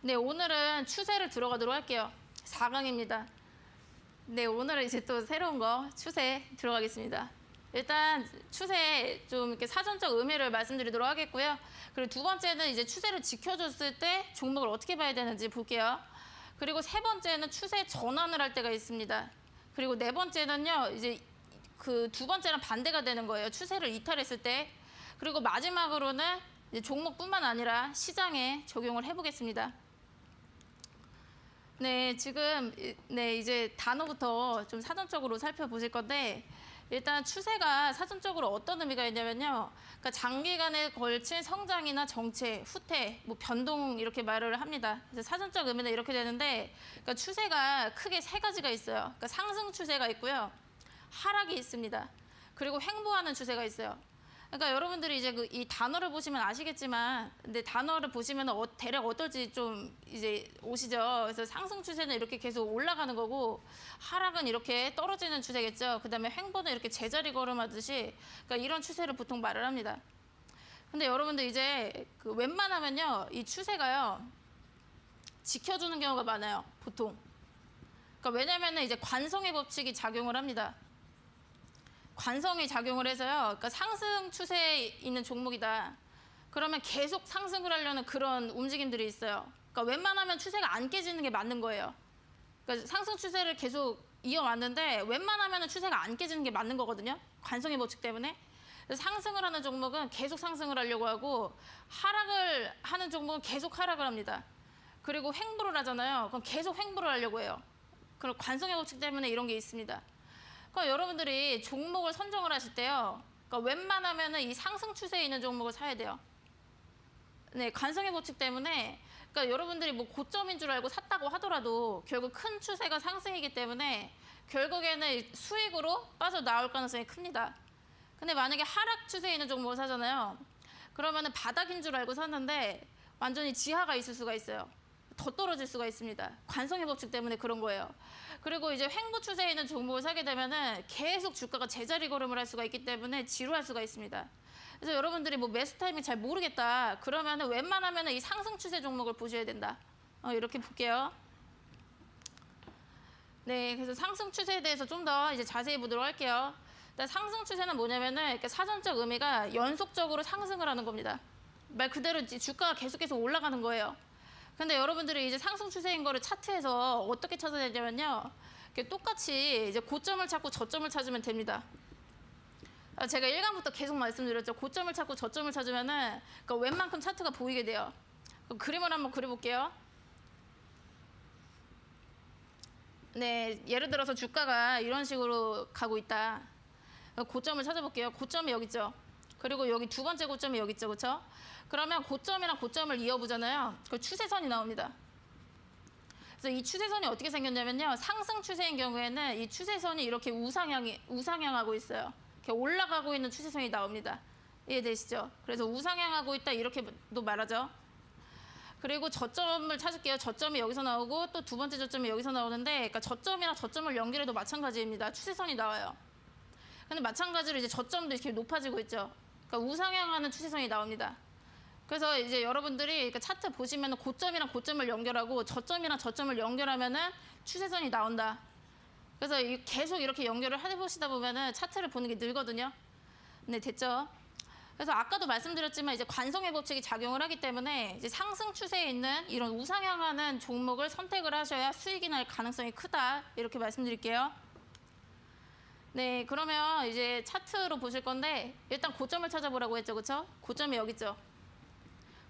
네, 오늘은 추세를 들어가도록 할게요. 4강입니다. 네, 오늘은 이제 또 새로운 거 추세 들어가겠습니다. 일단 추세 좀 이렇게 사전적 의미를 말씀드리도록 하겠고요. 그리고 두 번째는 이제 추세를 지켜줬을 때 종목을 어떻게 봐야 되는지 볼게요. 그리고 세 번째는 추세 전환을 할 때가 있습니다. 그리고 네 번째는요, 이제 그 두 번째는 반대가 되는 거예요. 추세를 이탈했을 때. 그리고 마지막으로는 이제 종목뿐만 아니라 시장에 적용을 해보겠습니다. 네, 지금 이제 단어부터 좀 사전적으로 살펴보실 건데 일단 추세가 사전적으로 어떤 의미가 있냐면요. 그러니까 장기간에 걸친 성장이나 정체, 후퇴, 뭐 변동 이렇게 말을 합니다. 그래서 사전적 의미는 이렇게 되는데 그러니까 추세가 크게 세 가지가 있어요. 그러니까 상승 추세가 있고요. 하락이 있습니다. 그리고 횡보하는 추세가 있어요. 그러니까 여러분들이 이제 이 단어를 보시면 아시겠지만, 근데 단어를 보시면 대략 어떨지 좀 이제 오시죠. 그래서 상승 추세는 이렇게 계속 올라가는 거고, 하락은 이렇게 떨어지는 추세겠죠. 그다음에 횡보는 이렇게 제자리 걸음하듯이, 그러니까 이런 추세를 보통 말을 합니다. 근데 여러분들 이제 그 웬만하면요, 이 추세가요 지켜주는 경우가 많아요. 보통. 그러니까 왜냐면은 이제 관성의 법칙이 작용을 합니다. 관성이 작용을 해서요. 그러니까 상승 추세에 있는 종목이다. 그러면 계속 상승을 하려는 그런 움직임들이 있어요. 그러니까 웬만하면 추세가 안 깨지는 게 맞는 거예요. 그러니까 상승 추세를 계속 이어왔는데 웬만하면 추세가 안 깨지는 게 맞는 거거든요. 관성의 법칙 때문에. 그래서 상승을 하는 종목은 계속 상승을 하려고 하고 하락을 하는 종목은 계속 하락을 합니다. 그리고 횡보를 하잖아요. 그럼 계속 횡보를 하려고 해요. 그럼 관성의 법칙 때문에 이런 게 있습니다. 그러니까 여러분들이 종목을 선정을 하실 때요. 그러니까 웬만하면은 이 상승 추세에 있는 종목을 사야 돼요. 네, 관성의 법칙 때문에 그러니까 여러분들이 뭐 고점인 줄 알고 샀다고 하더라도 결국 큰 추세가 상승이기 때문에 결국에는 수익으로 빠져나올 가능성이 큽니다. 근데 만약에 하락 추세에 있는 종목을 사잖아요. 그러면은 바닥인 줄 알고 샀는데 완전히 지하가 있을 수가 있어요. 더 떨어질 수가 있습니다. 관성의 법칙 때문에 그런 거예요. 그리고 이제 횡보 추세에 있는 종목을 사게 되면은 계속 주가가 제자리 걸음을 할 수가 있기 때문에 지루할 수가 있습니다. 그래서 여러분들이 뭐 매수 타이밍 잘 모르겠다. 그러면은 웬만하면은 이 상승 추세 종목을 보셔야 된다. 이렇게 볼게요. 네, 그래서 상승 추세에 대해서 좀 더 이제 자세히 보도록 할게요. 일단 상승 추세는 뭐냐면은 이렇게 사전적 의미가 연속적으로 상승을 하는 겁니다. 말 그대로 주가가 계속해서 올라가는 거예요. 근데 여러분들이 이제 상승 추세인 거를 차트에서 어떻게 찾아내냐면요. 똑같이 이제 고점을 찾고 저점을 찾으면 됩니다. 제가 1강부터 계속 말씀드렸죠. 고점을 찾고 저점을 찾으면은 그러니까 웬만큼 차트가 보이게 돼요. 그럼 그림을 한번 그려볼게요. 네, 예를 들어서 주가가 이런 식으로 가고 있다. 고점을 찾아볼게요. 고점이 여기 있죠. 그리고 여기 두 번째 고점이 여기 있죠. 그렇죠? 그러면 고점이랑 고점을 이어보잖아요. 그 추세선이 나옵니다. 그래서 이 추세선이 어떻게 생겼냐면요. 상승 추세인 경우에는 이 추세선이 이렇게 우상향하고 있어요. 이렇게 올라가고 있는 추세선이 나옵니다. 이해되시죠? 그래서 우상향하고 있다 이렇게도 말하죠. 그리고 저점을 찾을게요. 저점이 여기서 나오고 또 두 번째 저점이 여기서 나오는데 그러니까 저점이랑 저점을 연결해도 마찬가지입니다. 추세선이 나와요. 근데 마찬가지로 이제 저점도 이렇게 높아지고 있죠. 그러니까 우상향하는 추세선이 나옵니다. 그래서 이제 여러분들이 그러니까 차트 보시면 고점이랑 고점을 연결하고 저점이랑 저점을 연결하면은 추세선이 나온다. 그래서 계속 이렇게 연결을 해보시다 보면은 차트를 보는 게 늘거든요. 네, 됐죠? 그래서 아까도 말씀드렸지만 이제 관성의 법칙이 작용을 하기 때문에 이제 상승 추세에 있는 이런 우상향하는 종목을 선택을 하셔야 수익이 날 가능성이 크다. 이렇게 말씀드릴게요. 네, 그러면 이제 차트로 보실 건데 일단 고점을 찾아보라고 했죠. 그렇죠? 고점이 여기 있죠.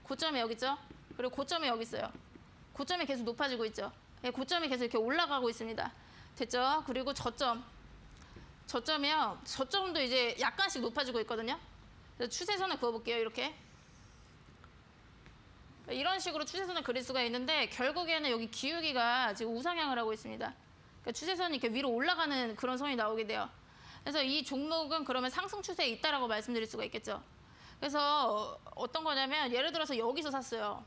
고점이 여기 있죠. 그리고 고점이 여기 있어요. 고점이 계속 높아지고 있죠. 네, 고점이 계속 이렇게 올라가고 있습니다. 됐죠? 그리고 저점이요. 저점도 이제 약간씩 높아지고 있거든요. 그래서 추세선을 그어볼게요. 이렇게. 이런 식으로 추세선을 그릴 수가 있는데 결국에는 여기 기울기가 지금 우상향을 하고 있습니다. 그러니까 추세선이 이렇게 위로 올라가는 그런 선이 나오게 돼요. 그래서 이 종목은 그러면 상승 추세에 있다라고 말씀드릴 수가 있겠죠. 그래서 어떤 거냐면 예를 들어서 여기서 샀어요.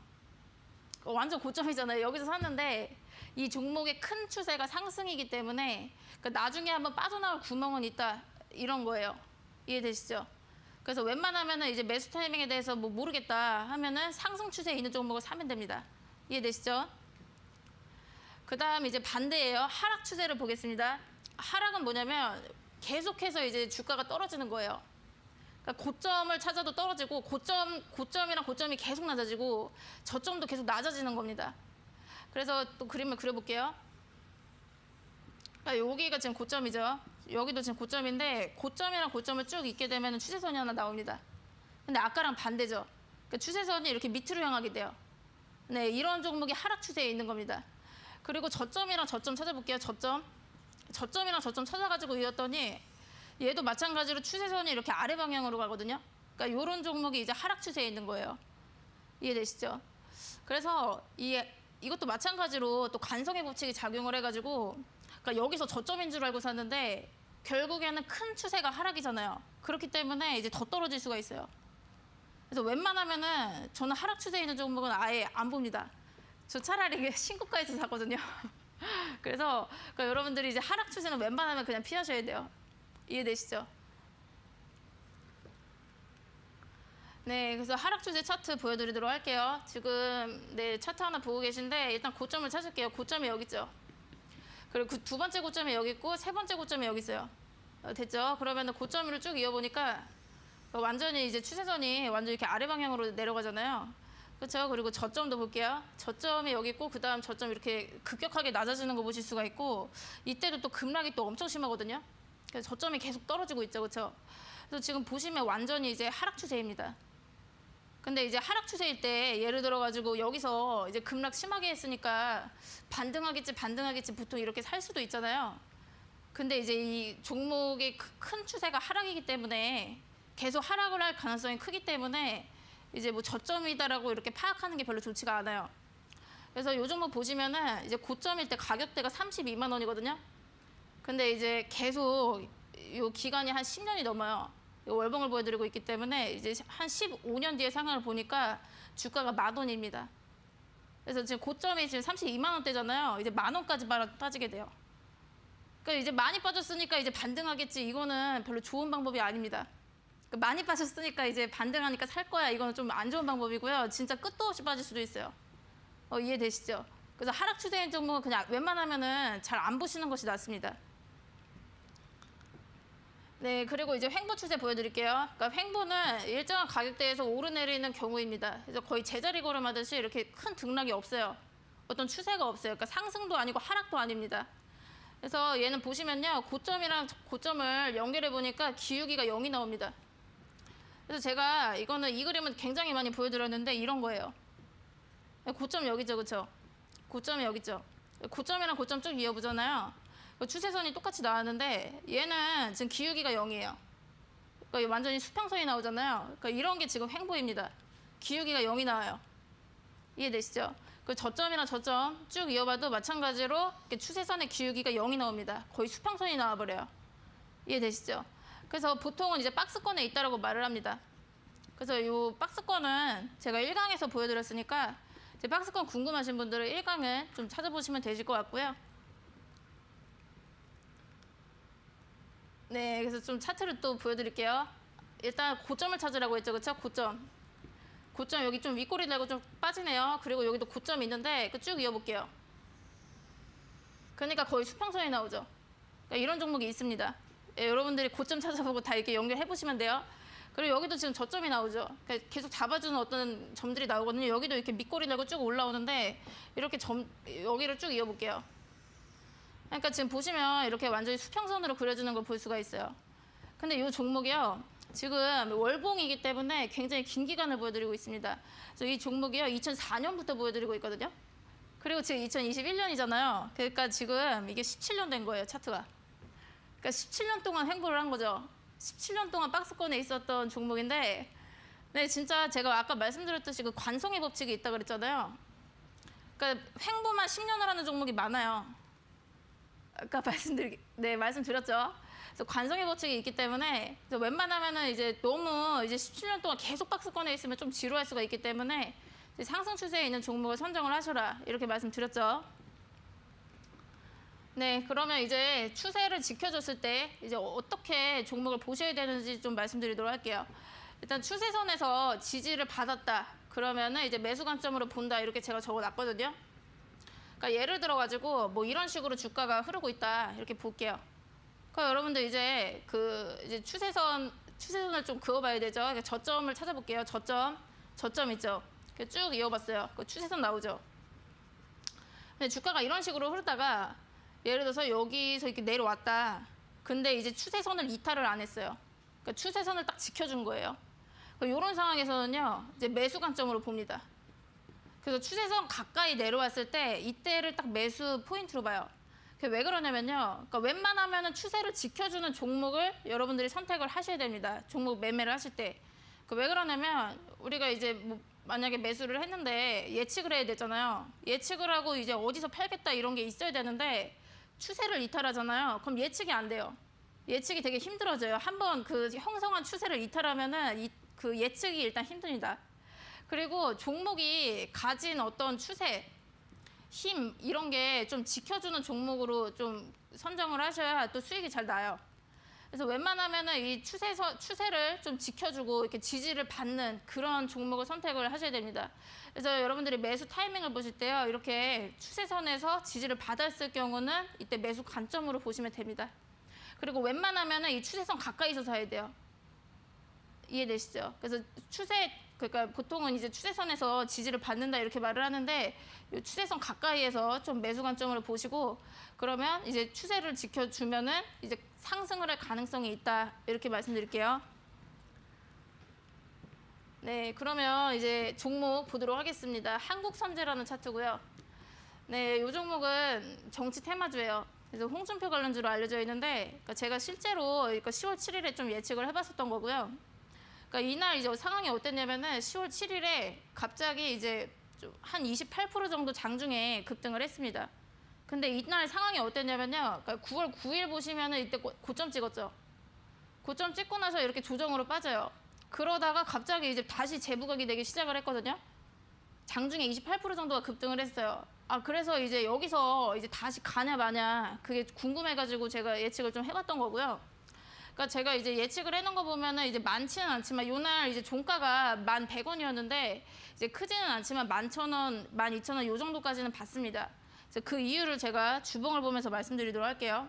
완전 고점이잖아요. 여기서 샀는데 이 종목의 큰 추세가 상승이기 때문에 그러니까 나중에 한번 빠져나올 구멍은 있다. 이런 거예요. 이해되시죠? 그래서 웬만하면은 이제 매수 타이밍에 대해서 뭐 모르겠다 하면은 상승 추세에 있는 종목을 사면 됩니다. 이해되시죠? 그 다음 이제 반대예요. 하락 추세를 보겠습니다. 하락은 뭐냐면 계속해서 이제 주가가 떨어지는 거예요. 그러니까 고점을 찾아도 떨어지고 고점이랑 고점이 계속 낮아지고 저점도 계속 낮아지는 겁니다. 그래서 또 그림을 그려볼게요. 그러니까 여기가 지금 고점이죠. 여기도 지금 고점인데 고점이랑 고점을 쭉 잇게 되면 추세선이 하나 나옵니다. 근데 아까랑 반대죠. 그러니까 추세선이 이렇게 밑으로 향하게 돼요. 네, 이런 종목이 하락 추세에 있는 겁니다. 그리고 저점이랑 저점 찾아볼게요. 저점이랑 저점 찾아가지고 이었더니 얘도 마찬가지로 추세선이 이렇게 아래 방향으로 가거든요. 그러니까 이런 종목이 이제 하락 추세에 있는 거예요. 이해되시죠? 그래서 이것도 마찬가지로 또 관성의 법칙이 작용을 해가지고 그러니까 여기서 저점인 줄 알고 샀는데 결국에는 큰 추세가 하락이잖아요. 그렇기 때문에 이제 더 떨어질 수가 있어요. 그래서 웬만하면은 저는 하락 추세에 있는 종목은 아예 안 봅니다. 저 차라리 신고가에서 사거든요. 그래서 그러니까 여러분들이 이제 하락 추세는 웬만하면 그냥 피하셔야 돼요. 이해되시죠? 네, 그래서 하락 추세 차트 보여드리도록 할게요. 지금 네 차트 하나 보고 계신데 일단 고점을 찾을게요. 고점이 여기 있죠. 그리고 그 두 번째 고점이 여기 있고 세 번째 고점이 여기 있어요. 됐죠? 그러면 고점을 쭉 이어보니까 완전히 이제 추세선이 완전 이렇게 아래 방향으로 내려가잖아요. 그렇죠? 그리고 저점도 볼게요. 저점이 여기 있고 그 다음 저점 이렇게 급격하게 낮아지는 거 보실 수가 있고 이때도 또 급락이 또 엄청 심하거든요. 그래서 저점이 계속 떨어지고 있죠. 그렇죠? 그래서 지금 보시면 완전히 이제 하락 추세입니다. 근데 이제 하락 추세일 때 예를 들어 가지고 여기서 이제 급락 심하게 했으니까 반등하겠지 보통 이렇게 살 수도 있잖아요. 근데 이제 이 종목의 큰 추세가 하락이기 때문에 계속 하락을 할 가능성이 크기 때문에 이제 뭐 저점이다라고 이렇게 파악하는 게 별로 좋지가 않아요. 그래서 이 종목 보시면은 이제 고점일 때 가격대가 32만 원이거든요. 근데 이제 계속 이 기간이 한 10년이 넘어요. 월봉을 보여드리고 있기 때문에 이제 한 15년 뒤의 상황을 보니까 주가가 10,000원입니다. 그래서 지금 고점이 지금 32만 원대잖아요. 이제 10,000원까지 빠지게 돼요. 그러니까 이제 많이 빠졌으니까 이제 반등하겠지. 이거는 별로 좋은 방법이 아닙니다. 그러니까 많이 빠졌으니까 이제 반등하니까 살 거야. 이거는 좀 안 좋은 방법이고요. 진짜 끝도 없이 빠질 수도 있어요. 이해되시죠? 그래서 하락 추세인 종목은 그냥 웬만하면은 잘 안 보시는 것이 낫습니다. 네, 그리고 이제 횡보 추세 보여드릴게요. 그러니까 횡보는 일정한 가격대에서 오르내리는 경우입니다. 그래서 거의 제자리 걸음하듯이 이렇게 큰 등락이 없어요. 어떤 추세가 없어요. 그러니까 상승도 아니고 하락도 아닙니다. 그래서 얘는 보시면요, 고점이랑 고점을 연결해 보니까 기울기가 0이 나옵니다. 그래서 제가 이거는 이 그림은 굉장히 많이 보여드렸는데 이런 거예요. 고점 여기죠, 그렇죠? 고점이 여기 있죠. 고점이랑 고점 쭉 이어보잖아요. 추세선이 똑같이 나왔는데 얘는 지금 기울기가 0이에요. 그러니까 완전히 수평선이 나오잖아요. 그러니까 이런 게 지금 횡보입니다. 기울기가 0이 나와요. 이해되시죠? 그 저점이랑 저점 쭉 이어봐도 마찬가지로 추세선의 기울기가 0이 나옵니다. 거의 수평선이 나와버려요. 이해되시죠? 그래서 보통은 이제 박스권에 있다라고 말을 합니다. 그래서 이 박스권은 제가 1강에서 보여드렸으니까 이제 박스권 궁금하신 분들은 1강을 좀 찾아보시면 되실 것 같고요. 네, 그래서 좀 차트를 또 보여드릴게요. 일단 고점을 찾으라고 했죠, 그렇죠? 고점 여기 좀 윗꼬리 달고 좀 빠지네요. 그리고 여기도 고점이 있는데 쭉 이어볼게요. 그러니까 거의 수평선이 나오죠. 그러니까 이런 종목이 있습니다. 예, 여러분들이 고점 찾아보고 다 이렇게 연결해 보시면 돼요. 그리고 여기도 지금 저점이 나오죠. 그러니까 계속 잡아주는 어떤 점들이 나오거든요. 여기도 이렇게 밑꼬리 달고 쭉 올라오는데 이렇게 여기를 쭉 이어볼게요. 그러니까 지금 보시면 이렇게 완전히 수평선으로 그려주는 걸 볼 수가 있어요. 근데 이 종목이요, 지금 월봉이기 때문에 굉장히 긴 기간을 보여드리고 있습니다. 그래서 이 종목이요, 2004년부터 보여드리고 있거든요. 그리고 지금 2021년이잖아요. 그러니까 지금 이게 17년 된 거예요, 차트가. 그러니까 17년 동안 횡보를 한 거죠. 17년 동안 박스권에 있었던 종목인데, 네, 진짜 제가 아까 말씀드렸듯이 그 관성의 법칙이 있다 그랬잖아요. 그러니까 횡보만 10년을 하는 종목이 많아요. 아까 말씀드렸죠. 그래서 관성의 법칙이 있기 때문에 그래서 웬만하면은 이제 너무 이제 17년 동안 계속 박스권에 있으면 좀 지루할 수가 있기 때문에 이제 상승 추세에 있는 종목을 선정을 하셔라 이렇게 말씀드렸죠. 네, 그러면 이제 추세를 지켜줬을 때 이제 어떻게 종목을 보셔야 되는지 좀 말씀드리도록 할게요. 일단 추세선에서 지지를 받았다. 그러면은 이제 매수 관점으로 본다 이렇게 제가 적어놨거든요. 그러니까 예를 들어가지고 뭐 이런 식으로 주가가 흐르고 있다 이렇게 볼게요. 그러니까 여러분들 이제 이제 추세선을 좀 그어봐야 되죠. 그러니까 저점을 찾아볼게요. 저점 있죠. 쭉 이어봤어요. 그 추세선 나오죠. 근데 주가가 이런 식으로 흐르다가 예를 들어서 여기서 이렇게 내려왔다. 근데 이제 추세선을 이탈을 안 했어요. 그러니까 추세선을 딱 지켜준 거예요. 이런 상황에서는요, 이제 매수 관점으로 봅니다. 그래서 추세선 가까이 내려왔을 때 이때를 딱 매수 포인트로 봐요. 왜 그러냐면요, 그러니까 웬만하면 추세를 지켜주는 종목을 여러분들이 선택을 하셔야 됩니다. 종목 매매를 하실 때. 왜 그러냐면 우리가 이제 뭐 만약에 매수를 했는데 예측을 해야 되잖아요. 예측을 하고 이제 어디서 팔겠다 이런 게 있어야 되는데 추세를 이탈하잖아요. 그럼 예측이 안 돼요. 예측이 되게 힘들어져요. 한번 그 형성한 추세를 이탈하면은 그 예측이 일단 힘듭니다. 그리고 종목이 가진 어떤 추세, 힘 이런 게 좀 지켜주는 종목으로 좀 선정을 하셔야 또 수익이 잘 나요. 그래서 웬만하면은 이 추세를 좀 지켜주고 이렇게 지지를 받는 그런 종목을 선택을 하셔야 됩니다. 그래서 여러분들이 매수 타이밍을 보실 때요, 이렇게 추세선에서 지지를 받았을 경우는 이때 매수 관점으로 보시면 됩니다. 그리고 웬만하면은 이 추세선 가까이서 사야 돼요. 이해되시죠? 그래서 그러니까 보통은 이제 추세선에서 지지를 받는다 이렇게 말을 하는데 이 추세선 가까이에서 좀 매수 관점으로 보시고 그러면 이제 추세를 지켜주면은 이제 상승을 할 가능성이 있다 이렇게 말씀드릴게요. 네, 그러면 이제 종목 보도록 하겠습니다. 한국선제라는 차트고요. 네, 이 종목은 정치 테마주예요. 그래서 홍준표 관련주로 알려져 있는데 그러니까 제가 실제로 그러니까 10월 7일에 좀 예측을 해봤었던 거고요. 그러니까 이날 이제 상황이 어땠냐면은 10월 7일에 갑자기 이제 좀 한 28% 정도 장중에 급등을 했습니다. 근데 이날 상황이 어땠냐면요. 그러니까 9월 9일 보시면은 이때 고점 찍었죠. 고점 찍고 나서 이렇게 조정으로 빠져요. 그러다가 갑자기 이제 다시 재부각이 되기 시작을 했거든요. 장중에 28% 정도가 급등을 했어요. 그래서 이제 여기서 이제 다시 가냐 마냐 그게 궁금해가지고 제가 예측을 좀 해봤던 거고요. 그러니까 제가 이제 예측을 해놓은 거 보면은 이제 많지는 않지만 요날 이제 종가가 1,100원이었는데 이제 크지는 않지만 11,000원, 12,000원 요 정도까지는 봤습니다. 그래서 그 이유를 제가 주봉을 보면서 말씀드리도록 할게요.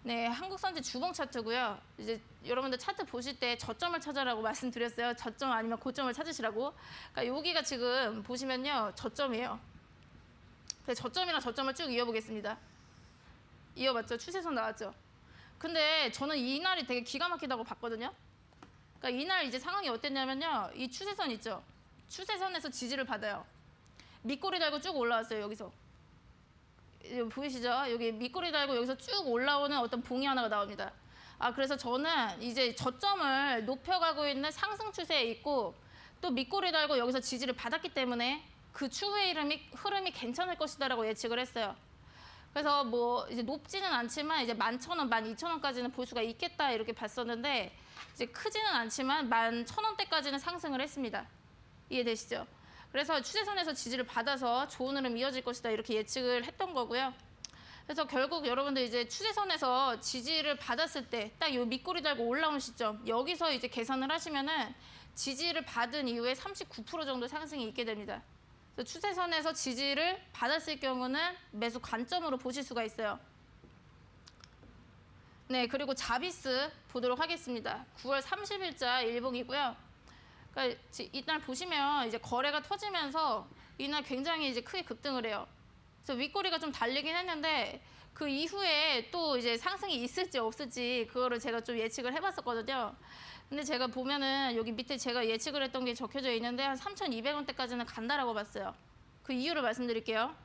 네, 한국선제 주봉 차트고요. 이제 여러분들 차트 보실 때 저점을 찾아라고 말씀드렸어요. 저점 아니면 고점을 찾으시라고. 그러니까 여기가 지금 보시면요, 저점이에요. 그래서 저점이랑 저점을 쭉 이어보겠습니다. 이어봤죠? 추세선 나왔죠? 근데 저는 이날이 되게 기가 막히다고 봤거든요. 그러니까 이날 이제 상황이 어땠냐면요. 이 추세선 있죠? 추세선에서 지지를 받아요. 밑꼬리 달고 쭉 올라왔어요, 여기서. 보이시죠? 여기 밑꼬리 달고 여기서 쭉 올라오는 어떤 봉이 하나가 나옵니다. 그래서 저는 이제 저점을 높여가고 있는 상승 추세에 있고 또 밑꼬리 달고 여기서 지지를 받았기 때문에 그 추후의 흐름이 괜찮을 것이다라고 예측을 했어요. 그래서 뭐 이제 높지는 않지만 이제 11,000원, 12,000원까지는 볼 수가 있겠다 이렇게 봤었는데 이제 크지는 않지만 11,000원대까지는 상승을 했습니다. 이해되시죠? 그래서 추세선에서 지지를 받아서 좋은 흐름 이어질 것이다 이렇게 예측을 했던 거고요. 그래서 결국 여러분들 이제 추세선에서 지지를 받았을 때 딱 요 밑꼬리 달고 올라온 시점 여기서 이제 계산을 하시면은 지지를 받은 이후에 39% 정도 상승이 있게 됩니다. 그래서 추세선에서 지지를 받았을 경우는 매수 관점으로 보실 수가 있어요. 네, 그리고 자비스 보도록 하겠습니다. 9월 30일자 일봉이고요. 그러니까 이날 보시면 이제 거래가 터지면서 이날 굉장히 이제 크게 급등을 해요. 그래서 윗꼬리가 좀 달리긴 했는데 그 이후에 또 이제 상승이 있을지 없을지 그거를 제가 좀 예측을 해봤었거든요. 근데 제가 보면은 여기 밑에 제가 예측을 했던 게 적혀져 있는데 한 3,200원대까지는 간다라고 봤어요. 그 이유를 말씀드릴게요.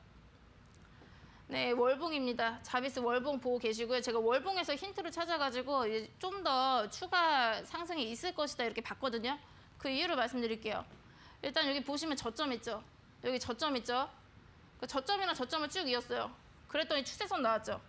네, 월봉입니다. 자비스 월봉 보고 계시고요. 제가 월봉에서 힌트를 찾아가지고 이제 좀 더 추가 상승이 있을 것이다 이렇게 봤거든요. 그 이유를 말씀드릴게요. 일단 여기 보시면 저점 있죠. 여기 저점 있죠. 그 저점이랑 저점을 쭉 이었어요. 그랬더니 추세선 나왔죠.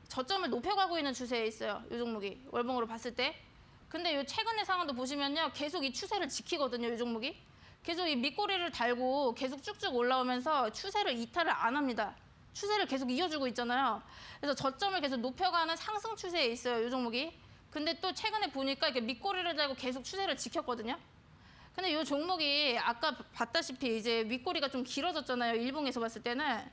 저점을 높여가고 있는 추세에 있어요. 이 종목이 월봉으로 봤을 때. 근데 이 최근의 상황도 보시면요. 계속 이 추세를 지키거든요. 이 종목이. 계속 이 밑꼬리를 달고 계속 쭉쭉 올라오면서 추세를 이탈을 안 합니다. 추세를 계속 이어주고 있잖아요. 그래서 저점을 계속 높여가는 상승 추세에 있어요. 이 종목이. 근데 또 최근에 보니까 이렇게 밑꼬리를 달고 계속 추세를 지켰거든요. 근데 이 종목이 아까 봤다시피 이제 윗꼬리가 좀 길어졌잖아요. 일봉에서 봤을 때는.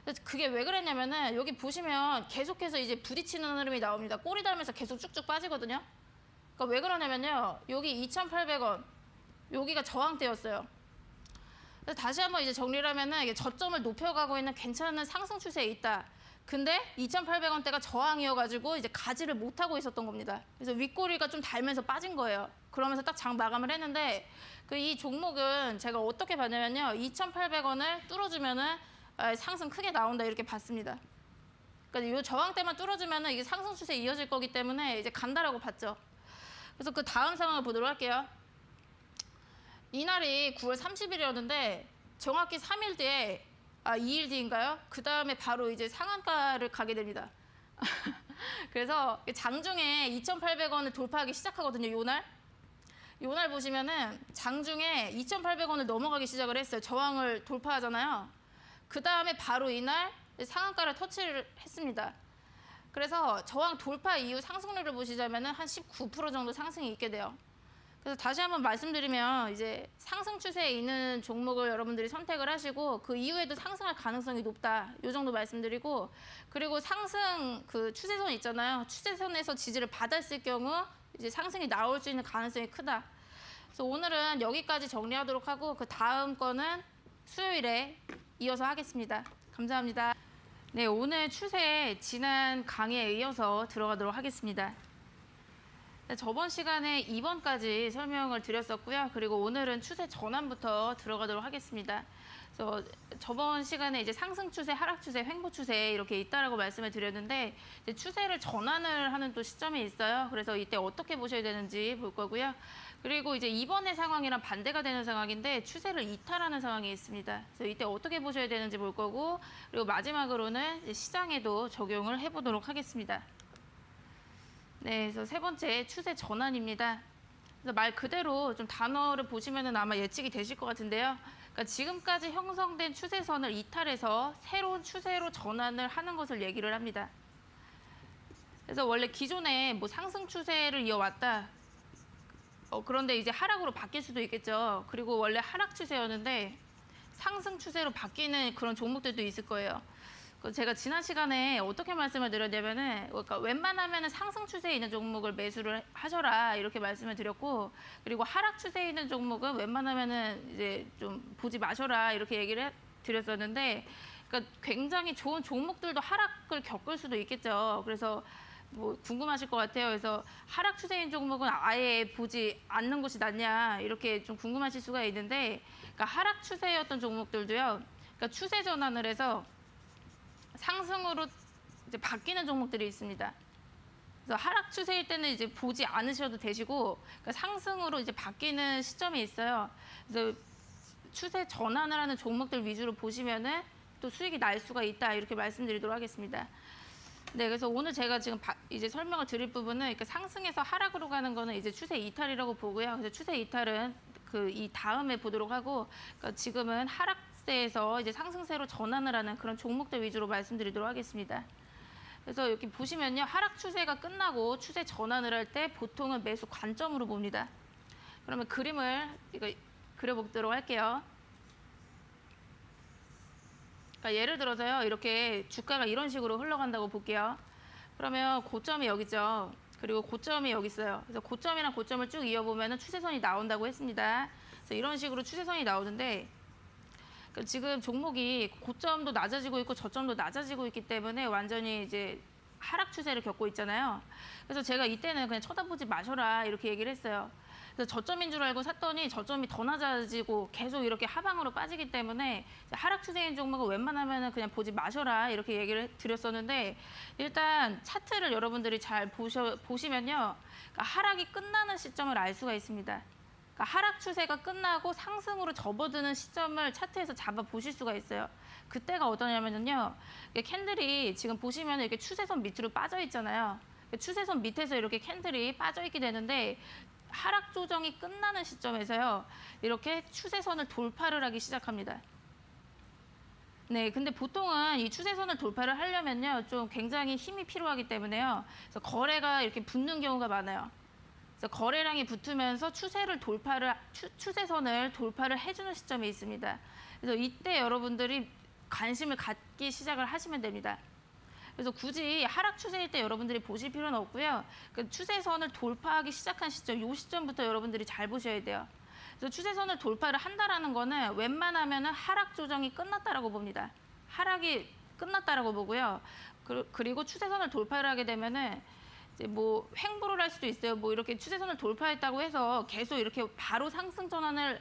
그래서 그게 왜 그랬냐면은 여기 보시면 계속해서 이제 부딪히는 흐름이 나옵니다. 꼬리 달면서 계속 쭉쭉 빠지거든요. 그러니까 왜 그러냐면요. 여기 2,800원. 여기가 저항대였어요. 그래서 다시 한번 이제 정리를 하면은 이게 저점을 높여가고 있는 괜찮은 상승 추세에 있다. 근데 2,800원대가 저항이어가지고 이제 가지를 못하고 있었던 겁니다. 그래서 윗꼬리가 좀 달면서 빠진 거예요. 그러면서 딱 장 마감을 했는데 이 종목은 제가 어떻게 봤냐면요. 2,800원을 뚫어주면은 상승 크게 나온다 이렇게 봤습니다. 그러니까 이 저항대만 뚫어주면은 이게 상승 추세 이어질 거기 때문에 이제 간다라고 봤죠. 그래서 그 다음 상황을 보도록 할게요. 이날이 9월 30일이었는데 정확히 3일 뒤에 2일 뒤인가요? 그 다음에 바로 이제 상한가를 가게 됩니다. 그래서 장중에 2,800원을 돌파하기 시작하거든요. 요날 보시면은 장중에 2,800원을 넘어가기 시작을 했어요. 저항을 돌파하잖아요. 그 다음에 바로 이날 상한가를 터치를 했습니다. 그래서 저항 돌파 이후 상승률을 보시자면은 한 19% 정도 상승이 있게 돼요. 그래서 다시 한번 말씀드리면 이제 상승 추세에 있는 종목을 여러분들이 선택을 하시고 그 이후에도 상승할 가능성이 높다. 이 정도 말씀드리고 그리고 상승 그 추세선 있잖아요. 추세선에서 지지를 받았을 경우 이제 상승이 나올 수 있는 가능성이 크다. 그래서 오늘은 여기까지 정리하도록 하고 그 다음 거는 수요일에 이어서 하겠습니다. 감사합니다. 네, 오늘 추세 지난 강의에 이어서 들어가도록 하겠습니다. 저번 시간에 2번까지 설명을 드렸었고요. 그리고 오늘은 추세 전환부터 들어가도록 하겠습니다. 그래서 저번 시간에 이제 상승 추세, 하락 추세, 횡보 추세 이렇게 있다라고 말씀을 드렸는데 이제 추세를 전환을 하는 또 시점이 있어요. 그래서 이때 어떻게 보셔야 되는지 볼 거고요. 그리고 이제 이번의 상황이랑 반대가 되는 상황인데 추세를 이탈하는 상황이 있습니다. 그래서 이때 어떻게 보셔야 되는지 볼 거고 그리고 마지막으로는 시장에도 적용을 해보도록 하겠습니다. 네, 그래서 세 번째 추세 전환입니다. 그래서 말 그대로 좀 단어를 보시면은 아마 예측이 되실 것 같은데요. 그러니까 지금까지 형성된 추세선을 이탈해서 새로운 추세로 전환을 하는 것을 얘기를 합니다. 그래서 원래 기존에 뭐 상승 추세를 이어왔다. 그런데 이제 하락으로 바뀔 수도 있겠죠. 그리고 원래 하락 추세였는데 상승 추세로 바뀌는 그런 종목들도 있을 거예요. 제가 지난 시간에 어떻게 말씀을 드렸냐면은 그러니까 웬만하면은 상승 추세에 있는 종목을 매수를 하셔라 이렇게 말씀을 드렸고 그리고 하락 추세에 있는 종목은 웬만하면은 이제 좀 보지 마셔라 이렇게 얘기를 드렸었는데 그러니까 굉장히 좋은 종목들도 하락을 겪을 수도 있겠죠. 그래서 뭐 궁금하실 것 같아요. 그래서 하락 추세인 종목은 아예 보지 않는 것이 낫냐 이렇게 좀 궁금하실 수가 있는데 그러니까 하락 추세였던 종목들도요. 그러니까 추세 전환을 해서 상승으로 이제 바뀌는 종목들이 있습니다. 그래서 하락 추세일 때는 이제 보지 않으셔도 되시고 그러니까 상승으로 이제 바뀌는 시점이 있어요. 그래서 추세 전환을 하는 종목들 위주로 보시면은 또 수익이 날 수가 있다 이렇게 말씀드리도록 하겠습니다. 네, 그래서 오늘 제가 지금 이제 설명을 드릴 부분은 그러니까 상승에서 하락으로 가는 거는 이제 추세 이탈이라고 보고요. 그래서 추세 이탈은 이 다음에 보도록 하고 그러니까 지금은 하락세에서 이제 상승세로 전환을 하는 그런 종목들 위주로 말씀드리도록 하겠습니다. 그래서 여기 보시면요. 하락 추세가 끝나고 추세 전환을 할 때 보통은 매수 관점으로 봅니다. 그러면 그림을 이거 그려보도록 할게요. 그러니까 예를 들어서요. 이렇게 주가가 이런 식으로 흘러간다고 볼게요. 그러면 고점이 여기죠. 그리고 고점이 여기 있어요. 그래서 고점이랑 고점을 쭉 이어보면 추세선이 나온다고 했습니다. 그래서 이런 식으로 추세선이 나오는데 그러니까 지금 종목이 고점도 낮아지고 있고 저점도 낮아지고 있기 때문에 완전히 이제 하락 추세를 겪고 있잖아요. 그래서 제가 이때는 그냥 쳐다보지 마셔라 이렇게 얘기를 했어요. 그래서 저점인 줄 알고 샀더니 저점이 더 낮아지고 계속 이렇게 하방으로 빠지기 때문에 하락 추세인 종목은 웬만하면 그냥 보지 마셔라 이렇게 얘기를 드렸었는데 일단 차트를 여러분들이 잘 보시면요. 그러니까 하락이 끝나는 시점을 알 수가 있습니다. 그러니까 하락 추세가 끝나고 상승으로 접어드는 시점을 차트에서 잡아 보실 수가 있어요. 그때가 어떠냐면요. 캔들이 지금 보시면 이렇게 추세선 밑으로 빠져 있잖아요. 추세선 밑에서 이렇게 캔들이 빠져 있게 되는데 하락 조정이 끝나는 시점에서요. 이렇게 추세선을 돌파를 하기 시작합니다. 네, 근데 보통은 이 추세선을 돌파를 하려면요. 좀 굉장히 힘이 필요하기 때문에요. 그래서 거래가 이렇게 붙는 경우가 많아요. 그래서 거래량이 붙으면서 추세선을 돌파를 해주는 시점에 있습니다. 그래서 이때 여러분들이 관심을 갖기 시작을 하시면 됩니다. 그래서 굳이 하락 추세일 때 여러분들이 보실 필요는 없고요. 그 추세선을 돌파하기 시작한 시점, 이 시점부터 여러분들이 잘 보셔야 돼요. 그래서 추세선을 돌파를 한다라는 거는 웬만하면은 하락 조정이 끝났다라고 봅니다. 하락이 끝났다라고 보고요. 그리고 추세선을 돌파를 하게 되면은 이제 뭐 횡보를 할 수도 있어요. 뭐 이렇게 추세선을 돌파했다고 해서 계속 이렇게 바로 상승 전환을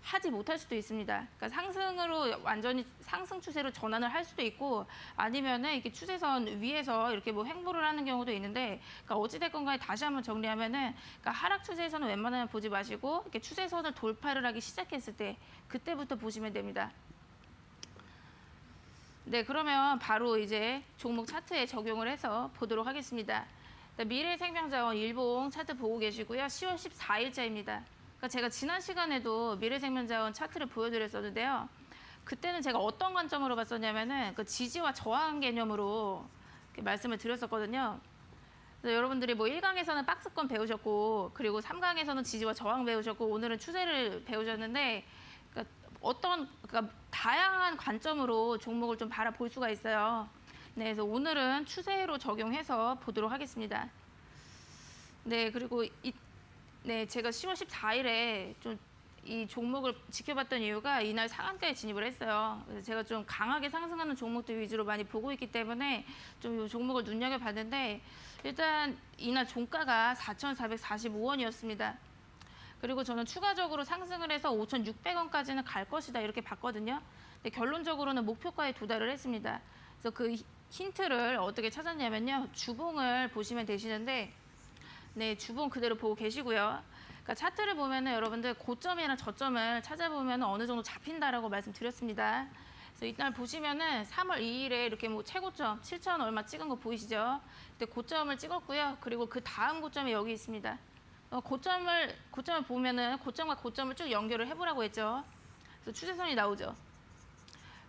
하지 못할 수도 있습니다. 그러니까 상승으로 완전히 상승 추세로 전환을 할 수도 있고 아니면은 이렇게 추세선 위에서 이렇게 뭐 횡보를 하는 경우도 있는데, 그러니까 어찌됐건 간에 다시 한번 정리하면은, 그러니까 하락 추세에서는 웬만하면 보지 마시고 이렇게 추세선을 돌파를 하기 시작했을 때 그때부터 보시면 됩니다. 네, 그러면 바로 이제 종목 차트에 적용을 해서 보도록 하겠습니다. 미래생명자원 일봉 차트 보고 계시고요. 10월 14일자입니다. 그러니까 제가 지난 시간에도 미래생명자원 차트를 보여드렸었는데요. 그때는 제가 어떤 관점으로 봤었냐면은 그 지지와 저항 개념으로 이렇게 말씀을 드렸었거든요. 그래서 여러분들이 뭐 1강에서는 박스권 배우셨고, 그리고 3강에서는 지지와 저항 배우셨고, 오늘은 추세를 배우셨는데, 그러니까 다양한 관점으로 종목을 좀 바라볼 수가 있어요. 네, 그래서 오늘은 추세로 적용해서 보도록 하겠습니다. 네, 그리고 제가 10월 14일에 좀 이 종목을 지켜봤던 이유가 이날 상한가에 진입을 했어요. 그래서 제가 좀 강하게 상승하는 종목들 위주로 많이 보고 있기 때문에 좀 이 종목을 눈여겨봤는데, 일단 이날 종가가 4,445원이었습니다. 그리고 저는 추가적으로 상승을 해서 5,600원까지는 갈 것이다 이렇게 봤거든요. 근데 결론적으로는 목표가에 도달을 했습니다. 그래서 그 힌트를 어떻게 찾았냐면요. 주봉을 보시면 되시는데, 네, 주봉 그대로 보고 계시고요. 그러니까 차트를 보면은 여러분들 고점이랑 저점을 찾아보면 어느 정도 잡힌다라고 말씀드렸습니다. 그래서 이날 보시면은 3월 2일에 이렇게 뭐 최고점 7,000 얼마 찍은 거 보이시죠? 그때 고점을 찍었고요. 그리고 그 다음 고점이 여기 있습니다. 고점을 보면은 고점과 고점을 쭉 연결을 해보라고 했죠. 그래서 추세선이 나오죠.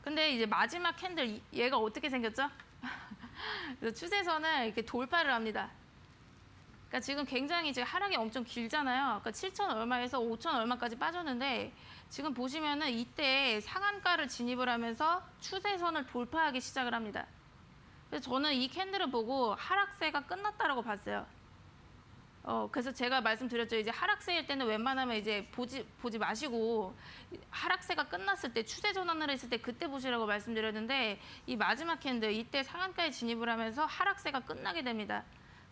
근데 이제 마지막 캔들 얘가 어떻게 생겼죠? 그래서 추세선을 이렇게 돌파를 합니다. 그러니까 지금 굉장히 지금 하락이 엄청 길잖아요. 그러니까 7,000 얼마에서 5,000 얼마까지 빠졌는데, 지금 보시면은 이때 상한가를 진입을 하면서 추세선을 돌파하기 시작을 합니다. 그래서 저는 이 캔들을 보고 하락세가 끝났다라고 봤어요. 그래서 제가 말씀드렸죠. 이제 하락세일 때는 웬만하면 이제 보지 마시고 하락세가 끝났을 때 추세 전환을 했을 때 그때 보시라고 말씀드렸는데, 이 마지막 캔들 이때 상한가에 진입을 하면서 하락세가 끝나게 됩니다.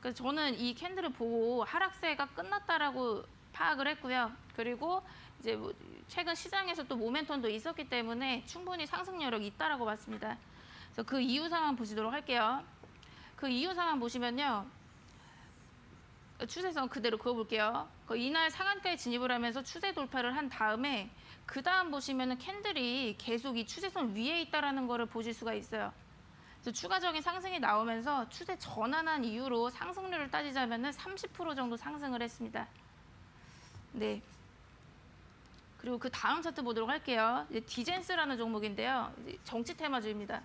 그래서 저는 이 캔들을 보고 하락세가 끝났다라고 파악을 했고요. 그리고 이제 뭐 최근 시장에서 또 모멘텀도 있었기 때문에 충분히 상승 여력이 있다라고 봤습니다. 그래서 그 이유 상황 보시도록 할게요. 그 이유 상황 보시면요. 추세선 그대로 그어볼게요. 이날 상한가에 진입을 하면서 추세 돌파를 한 다음에 그 다음 보시면은 캔들이 계속 이 추세선 위에 있다라는 거를 보실 수가 있어요. 그래서 추가적인 상승이 나오면서 추세 전환한 이후로 상승률을 따지자면은 30% 정도 상승을 했습니다. 네. 그리고 그 다음 차트 보도록 할게요. 이제 디젠스라는 종목인데요. 정치 테마주입니다.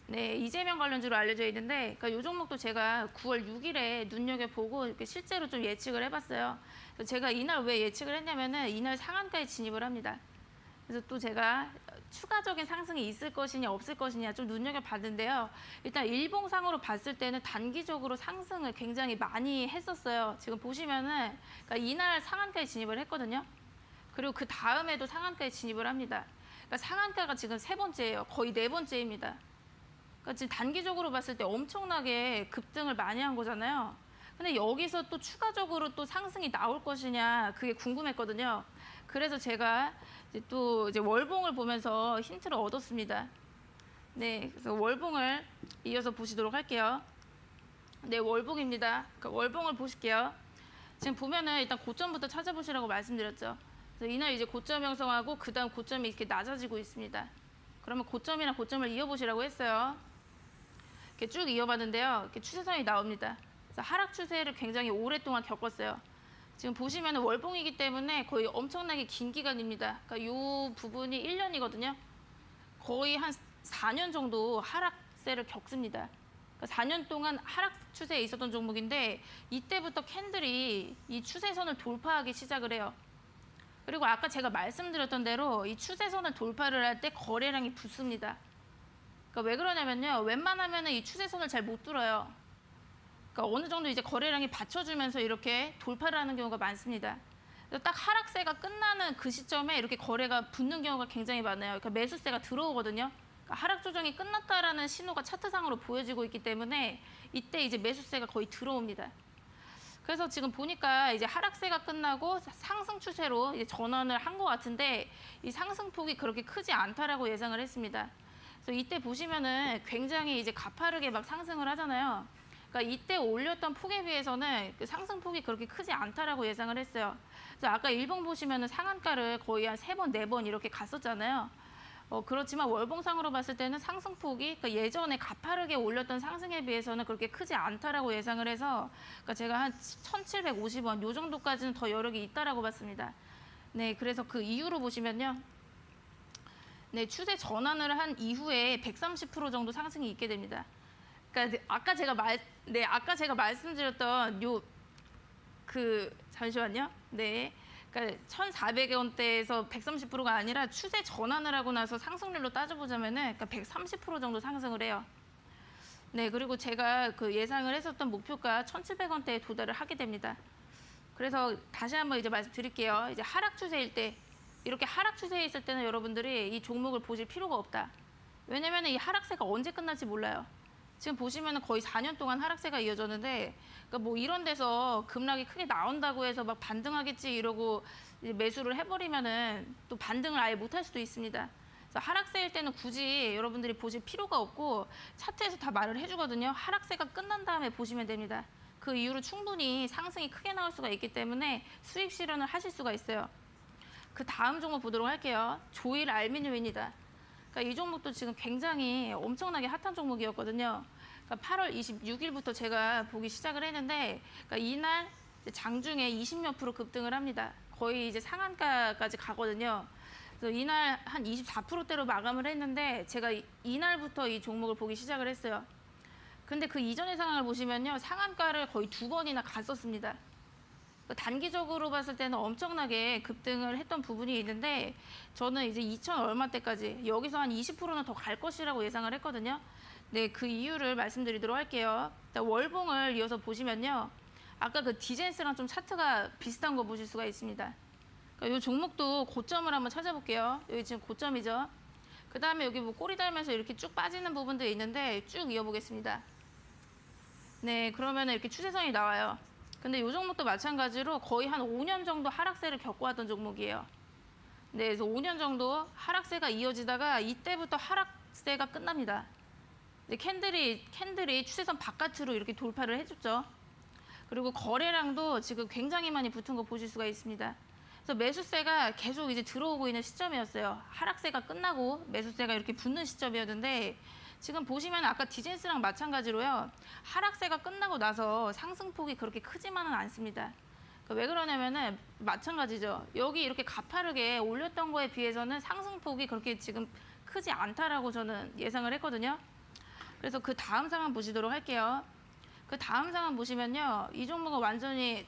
네, 이재명 관련주로 알려져 있는데, 그러니까 이 종목도 제가 9월 6일에 눈여겨보고 이렇게 실제로 좀 예측을 해봤어요. 그래서 제가 이날 왜 예측을 했냐면은 이날 상한가에 진입을 합니다. 그래서 또 제가 추가적인 상승이 있을 것이냐 없을 것이냐 좀 눈여겨봤는데요. 일단 일봉상으로 봤을 때는 단기적으로 상승을 굉장히 많이 했었어요. 지금 보시면은 그러니까 이날 상한가에 진입을 했거든요. 그리고 그 다음에도 상한가에 진입을 합니다. 그러니까 상한가가 지금 3번째예요. 거의 4번째입니다. 그러니까 지금 단기적으로 봤을 때 엄청나게 급등을 많이 한 거잖아요. 근데 여기서 또 추가적으로 또 상승이 나올 것이냐 그게 궁금했거든요. 그래서 제가 이제 월봉을 보면서 힌트를 얻었습니다. 네, 그래서 월봉을 이어서 보시도록 할게요. 네, 월봉입니다. 그러니까 월봉을 보실게요. 지금 보면은 일단 고점부터 찾아보시라고 말씀드렸죠. 그래서 이날 이제 고점 형성하고 그 다음 고점이 이렇게 낮아지고 있습니다. 그러면 고점이랑 고점을 이어보시라고 했어요. 이렇게 쭉 이어봤는데요. 이렇게 추세선이 나옵니다. 그래서 하락 추세를 굉장히 오랫동안 겪었어요. 지금 보시면 월봉이기 때문에 거의 엄청나게 긴 기간입니다. 그러니까 이 부분이 1년이거든요. 거의 한 4년 정도 하락세를 겪습니다. 그러니까 4년 동안 하락 추세에 있었던 종목인데 이때부터 캔들이 이 추세선을 돌파하기 시작을 해요. 그리고 아까 제가 말씀드렸던 대로 이 추세선을 돌파를 할 때 거래량이 붙습니다. 그러니까 왜 그러냐면요. 웬만하면 이 추세선을 잘 못 뚫어요. 그러니까 어느 정도 이제 거래량이 받쳐주면서 이렇게 돌파를 하는 경우가 많습니다. 딱 하락세가 끝나는 그 시점에 이렇게 거래가 붙는 경우가 굉장히 많아요. 그러니까 매수세가 들어오거든요. 그러니까 하락 조정이 끝났다라는 신호가 차트상으로 보여지고 있기 때문에 이때 이제 매수세가 거의 들어옵니다. 그래서 지금 보니까 이제 하락세가 끝나고 상승 추세로 이제 전환을 한 것 같은데 이 상승폭이 그렇게 크지 않다라고 예상을 했습니다. 그래서 이때 보시면은 굉장히 이제 가파르게 막 상승을 하잖아요. 그러니까 이때 올렸던 폭에 비해서는 그 상승폭이 그렇게 크지 않다라고 예상을 했어요. 그래서 아까 일봉 보시면은 상한가를 거의 한 3번, 4번 이렇게 갔었잖아요. 그렇지만 월봉상으로 봤을 때는 상승폭이 그러니까 예전에 가파르게 올렸던 상승에 비해서는 그렇게 크지 않다라고 예상을 해서 그러니까 제가 한 1,750원 요 정도까지는 더 여력이 있다라고 봤습니다. 네, 그래서 그 이유로 보시면요. 네, 추세 전환을 한 이후에 130% 정도 상승이 있게 됩니다. 그러니까 아까 제가 말씀드렸던 잠시만요. 네. 그러니까 1,400원대에서 130%가 아니라 추세 전환을 하고 나서 상승률로 따져보자면은 그러니까 130% 정도 상승을 해요. 네, 그리고 제가 그 예상을 했었던 목표가 1,700원대에 도달을 하게 됩니다. 그래서 다시 한번 이제 말씀드릴게요. 이제 하락 추세일 때 이렇게 하락 추세에 있을 때는 여러분들이 이 종목을 보실 필요가 없다. 왜냐면 이 하락세가 언제 끝날지 몰라요. 지금 보시면은 거의 4년 동안 하락세가 이어졌는데, 그러니까 뭐 이런 데서 급락이 크게 나온다고 해서 막 반등하겠지 이러고 이제 매수를 해버리면은 또 반등을 아예 못할 수도 있습니다. 그래서 하락세일 때는 굳이 여러분들이 보실 필요가 없고 차트에서 다 말을 해주거든요. 하락세가 끝난 다음에 보시면 됩니다. 그 이후로 충분히 상승이 크게 나올 수가 있기 때문에 수익 실현을 하실 수가 있어요. 그 다음 종목 보도록 할게요. 조일 알미늄입니다. 그러니까 이 종목도 지금 굉장히 엄청나게 핫한 종목이었거든요. 그러니까 8월 26일부터 제가 보기 시작을 했는데 그러니까 이날 장중에 20몇 % 급등을 합니다. 거의 이제 상한가까지 가거든요. 그래서 이날 한 24%대로 마감을 했는데 제가 이날부터 이 종목을 보기 시작을 했어요. 근데 그 이전의 상황을 보시면요. 상한가를 거의 2번이나 갔었습니다. 단기적으로 봤을 때는 엄청나게 급등을 했던 부분이 있는데 저는 이제 2,000 얼마대까지 여기서 한 20%는 더 갈 것이라고 예상을 했거든요. 네, 그 이유를 말씀드리도록 할게요. 일단 월봉을 이어서 보시면요. 아까 그 디젠스랑 좀 차트가 비슷한 거 보실 수가 있습니다. 그러니까 이 종목도 고점을 한번 찾아볼게요. 여기 지금 고점이죠. 그 다음에 여기 뭐 꼬리 달면서 이렇게 쭉 빠지는 부분도 있는데 쭉 이어보겠습니다. 네, 그러면 이렇게 추세선이 나와요. 근데 이 종목도 마찬가지로 거의 한 5년 정도 하락세를 겪어왔던 종목이에요. 네, 그래서 5년 정도 하락세가 이어지다가 이때부터 하락세가 끝납니다. 네, 캔들이 추세선 바깥으로 이렇게 돌파를 해줬죠. 그리고 거래량도 지금 굉장히 많이 붙은 거 보실 수가 있습니다. 그래서 매수세가 계속 이제 들어오고 있는 시점이었어요. 하락세가 끝나고 매수세가 이렇게 붙는 시점이었는데 지금 보시면 아까 디젠스랑 마찬가지로요. 하락세가 끝나고 나서 상승폭이 그렇게 크지만은 않습니다. 그러니까 왜 그러냐면은 마찬가지죠. 여기 이렇게 가파르게 올렸던 거에 비해서는 상승폭이 그렇게 지금 크지 않다라고 저는 예상을 했거든요. 그래서 그 다음 상황 보시도록 할게요. 그 다음 상황 보시면요. 이 종목은 완전히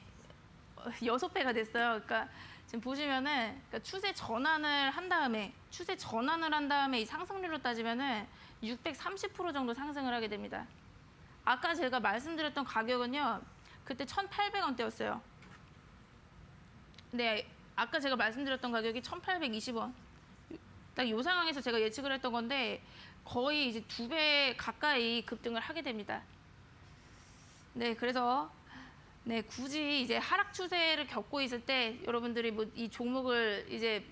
6배가 됐어요. 그러니까 지금 보시면은 그러니까 추세 전환을 한 다음에 이 상승률로 따지면은 630% 정도 상승을 하게 됩니다. 아까 제가 말씀드렸던 가격은요. 그때 1,800원대였어요. 네, 아까 제가 말씀드렸던 가격이 1,820원. 딱 이 상황에서 제가 예측을 했던 건데 거의 이제 2배 가까이 급등을 하게 됩니다. 네, 그래서 네, 굳이 이제 하락 추세를 겪고 있을 때 여러분들이 뭐 이 종목을 이제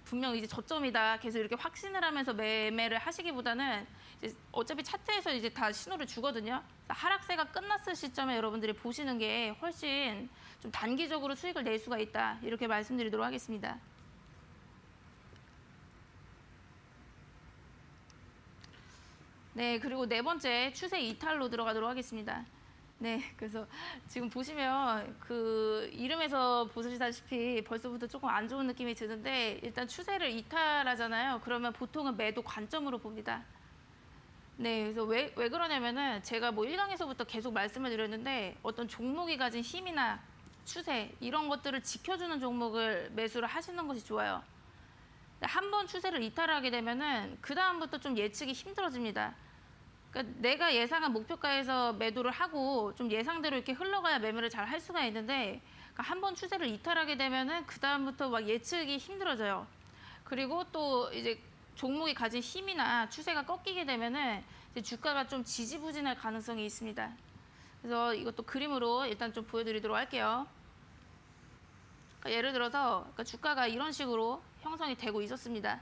분명 이제 저점이다 계속 이렇게 확신을 하면서 매매를 하시기보다는 이제 어차피 차트에서 이제 다 신호를 주거든요. 하락세가 끝났을 시점에 여러분들이 보시는 게 훨씬 좀 단기적으로 수익을 낼 수가 있다. 이렇게 말씀드리도록 하겠습니다. 네, 그리고 네 번째 추세 이탈로 들어가도록 하겠습니다. 네, 그래서 지금 보시면 그 이름에서 보시다시피 벌써부터 조금 안 좋은 느낌이 드는데 일단 추세를 이탈하잖아요. 그러면 보통은 매도 관점으로 봅니다. 네, 그래서 왜 그러냐면은 제가 뭐 1강에서부터 계속 말씀을 드렸는데 어떤 종목이 가진 힘이나 추세 이런 것들을 지켜주는 종목을 매수를 하시는 것이 좋아요. 한 번 추세를 이탈하게 되면은 그 다음부터 좀 예측이 힘들어집니다. 그러니까 내가 예상한 목표가에서 매도를 하고 좀 예상대로 이렇게 흘러가야 매매를 잘 할 수가 있는데 그러니까 한 번 추세를 이탈하게 되면은 그 다음부터 막 예측이 힘들어져요. 그리고 또 이제 종목이 가진 힘이나 추세가 꺾이게 되면은 이제 주가가 좀 지지부진할 가능성이 있습니다. 그래서 이것도 그림으로 일단 좀 보여드리도록 할게요. 그러니까 예를 들어서 그러니까 주가가 이런 식으로 형성이 되고 있었습니다.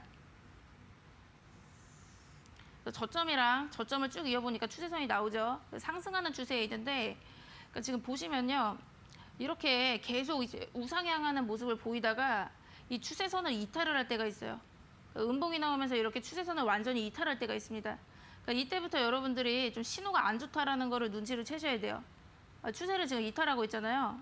저점이랑 저점을 쭉 이어보니까 추세선이 나오죠. 상승하는 추세에 있는데 그러니까 지금 보시면요. 이렇게 계속 이제 우상향하는 모습을 보이다가 이 추세선을 이탈을 할 때가 있어요. 음봉이 나오면서 이렇게 추세선을 완전히 이탈할 때가 있습니다. 그러니까 이때부터 여러분들이 좀 신호가 안 좋다라는 거를 눈치를 채셔야 돼요. 추세를 지금 이탈하고 있잖아요.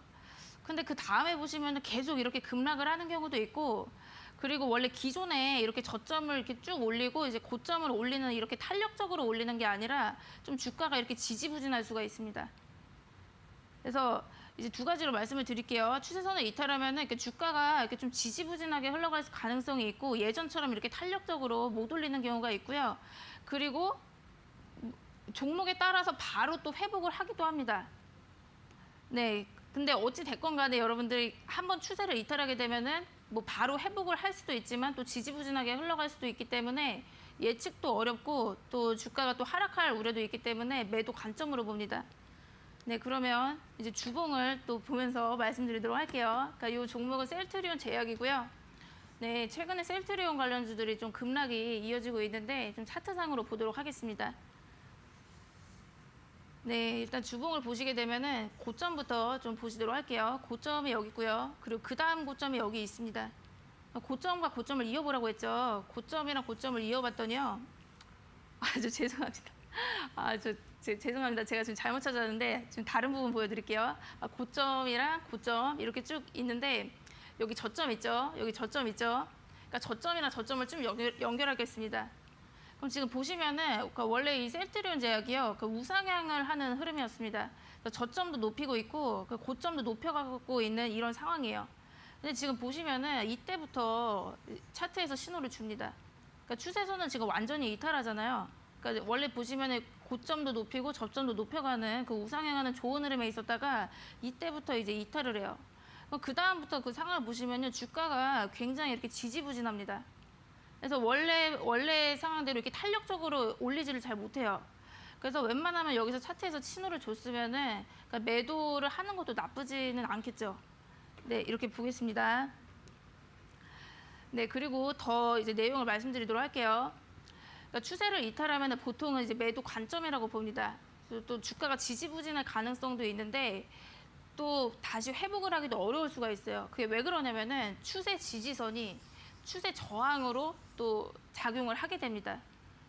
근데 그 다음에 보시면 계속 이렇게 급락을 하는 경우도 있고 그리고 원래 기존에 이렇게 저점을 이렇게 쭉 올리고 이제 고점을 올리는 이렇게 탄력적으로 올리는 게 아니라 좀 주가가 이렇게 지지부진할 수가 있습니다. 그래서 이제 두 가지로 말씀을 드릴게요. 추세선을 이탈하면은 이렇게 주가가 이렇게 좀 지지부진하게 흘러갈 가능성이 있고 예전처럼 이렇게 탄력적으로 못 올리는 경우가 있고요. 그리고 종목에 따라서 바로 또 회복을 하기도 합니다. 네. 근데 어찌 됐건 간에 여러분들이 한번 추세를 이탈하게 되면은 뭐 바로 회복을 할 수도 있지만 또 지지부진하게 흘러갈 수도 있기 때문에 예측도 어렵고 또 주가가 또 하락할 우려도 있기 때문에 매도 관점으로 봅니다. 네, 그러면 이제 주봉을 또 보면서 말씀드리도록 할게요. 그러니까 이 종목은 셀트리온 제약이고요. 네, 최근에 셀트리온 관련주들이 좀 급락이 이어지고 있는데 좀 차트상으로 보도록 하겠습니다. 네, 일단 주봉을 보시게 되면은 고점부터 좀 보시도록 할게요. 고점이 여기 있고요. 그리고 그 다음 고점이 여기 있습니다. 고점과 고점을 이어보라고 했죠. 고점이랑 고점을 이어봤더니요. 죄송합니다. 죄송합니다. 제가 지금 잘못 찾았는데 지금 다른 부분 보여드릴게요. 고점이랑 고점 이렇게 쭉 있는데 여기 저점 있죠. 여기 저점 있죠. 그러니까 저점이랑 저점을 좀 연결하겠습니다. 그럼 지금 보시면은 그러니까 원래 이 셀트리온 제약이요, 그 우상향을 하는 흐름이었습니다. 저점도 높이고 있고 그 고점도 높여가고 있는 이런 상황이에요. 근데 지금 보시면은 이때부터 차트에서 신호를 줍니다. 그러니까 추세선은 지금 완전히 이탈하잖아요. 그러니까 원래 보시면은 고점도 높이고 저점도 높여가는 그 우상향하는 좋은 흐름에 있었다가 이때부터 이제 이탈을 해요. 그 다음부터 그 상황을 보시면요, 주가가 굉장히 이렇게 지지부진합니다. 그래서 원래 상황대로 이렇게 탄력적으로 올리지를 잘 못해요. 그래서 웬만하면 여기서 차트에서 신호를 줬으면은 그러니까 매도를 하는 것도 나쁘지는 않겠죠. 네, 이렇게 보겠습니다. 네, 그리고 더 이제 내용을 말씀드리도록 할게요. 그러니까 추세를 이탈하면 보통은 이제 매도 관점이라고 봅니다. 또 주가가 지지부진할 가능성도 있는데 또 다시 회복을 하기도 어려울 수가 있어요. 그게 왜 그러냐면은 추세 지지선이 추세 저항으로 또 작용을 하게 됩니다.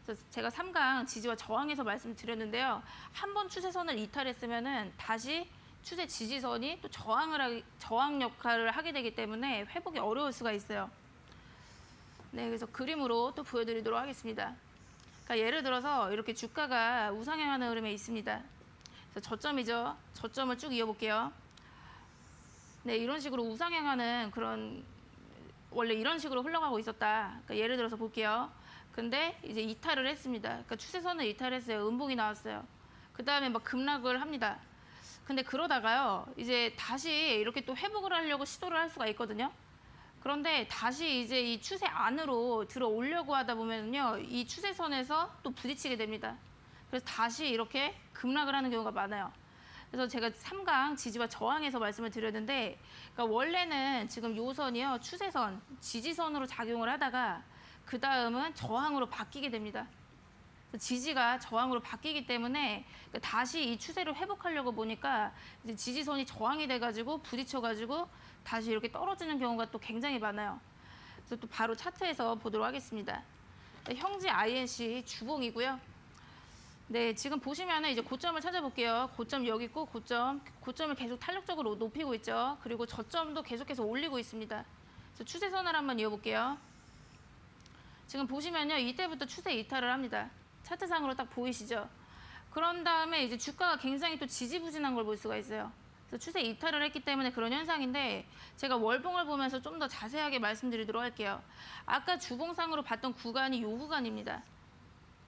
그래서 제가 3강 지지와 저항에서 말씀드렸는데요. 한 번 추세선을 이탈했으면은 다시 추세 지지선이 또 저항 역할을 하게 되기 때문에 회복이 어려울 수가 있어요. 네, 그래서 그림으로 또 보여드리도록 하겠습니다. 그러니까 예를 들어서 이렇게 주가가 우상향하는 흐름에 있습니다. 그래서 저점이죠. 저점을 쭉 이어볼게요. 네, 이런 식으로 우상향하는 그런 원래 이런 식으로 흘러가고 있었다. 그러니까 예를 들어서 볼게요. 근데 이제 이탈을 했습니다. 그러니까 추세선을 이탈했어요. 음봉이 나왔어요. 그 다음에 막 급락을 합니다. 근데 그러다가요, 이제 다시 이렇게 또 회복을 하려고 시도를 할 수가 있거든요. 그런데 다시 이제 이 추세 안으로 들어오려고 하다 보면요, 이 추세선에서 또 부딪히게 됩니다. 그래서 다시 이렇게 급락을 하는 경우가 많아요. 그래서 제가 3강 지지와 저항에서 말씀을 드렸는데, 그러니까 원래는 지금 요 선이요, 추세선, 지지선으로 작용을 하다가 그 다음은 저항으로 바뀌게 됩니다. 지지가 저항으로 바뀌기 때문에 다시 이 추세를 회복하려고 보니까 이제 지지선이 저항이 돼가지고 부딪혀가지고 다시 이렇게 떨어지는 경우가 또 굉장히 많아요. 그래서 또 바로 차트에서 보도록 하겠습니다. 형지 INC 주봉이고요. 네, 지금 보시면은 이제 고점을 찾아볼게요. 고점 여기 있고 고점을 계속 탄력적으로 높이고 있죠. 그리고 저점도 계속해서 올리고 있습니다. 그래서 추세선을 한번 이어볼게요. 지금 보시면요, 이때부터 추세 이탈을 합니다. 차트상으로 딱 보이시죠? 그런 다음에 이제 주가가 굉장히 또 지지부진한 걸 볼 수가 있어요. 그래서 추세 이탈을 했기 때문에 그런 현상인데 제가 월봉을 보면서 좀 더 자세하게 말씀드리도록 할게요. 아까 주봉상으로 봤던 구간이 이 구간입니다.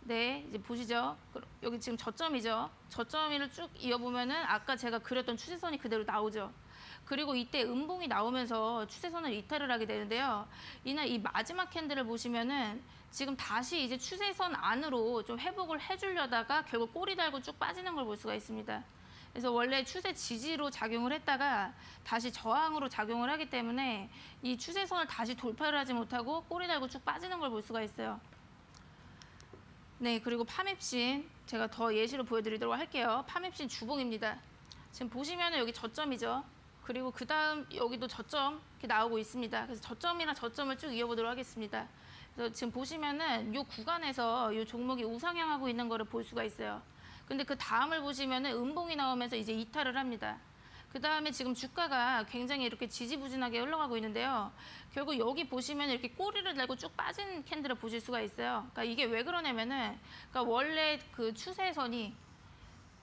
네, 이제 보시죠. 여기 지금 저점이죠. 저점을 쭉 이어보면은 아까 제가 그렸던 추세선이 그대로 나오죠. 그리고 이때 음봉이 나오면서 추세선을 이탈을 하게 되는데요. 이날 이 마지막 캔들을 보시면은 지금 다시 이제 추세선 안으로 좀 회복을 해주려다가 결국 꼬리 달고 쭉 빠지는 걸 볼 수가 있습니다. 그래서 원래 추세 지지로 작용을 했다가 다시 저항으로 작용을 하기 때문에 이 추세선을 다시 돌파를 하지 못하고 꼬리 달고 쭉 빠지는 걸 볼 수가 있어요. 네, 그리고 파맵신 제가 더 예시로 보여드리도록 할게요. 파맵신 주봉입니다. 지금 보시면은 여기 저점이죠. 그리고 그 다음 여기도 저점 이렇게 나오고 있습니다. 그래서 저점이랑 저점을 쭉 이어보도록 하겠습니다. 그래서 지금 보시면은 이 구간에서 이 종목이 우상향하고 있는 거를 볼 수가 있어요. 근데 그 다음을 보시면은 음봉이 나오면서 이제 이탈을 합니다. 그 다음에 지금 주가가 굉장히 이렇게 지지부진하게 흘러가고 있는데요. 결국 여기 보시면 이렇게 꼬리를 달고 쭉 빠진 캔들을 보실 수가 있어요. 그러니까 이게 왜 그러냐면은 그러니까 원래 그 추세선이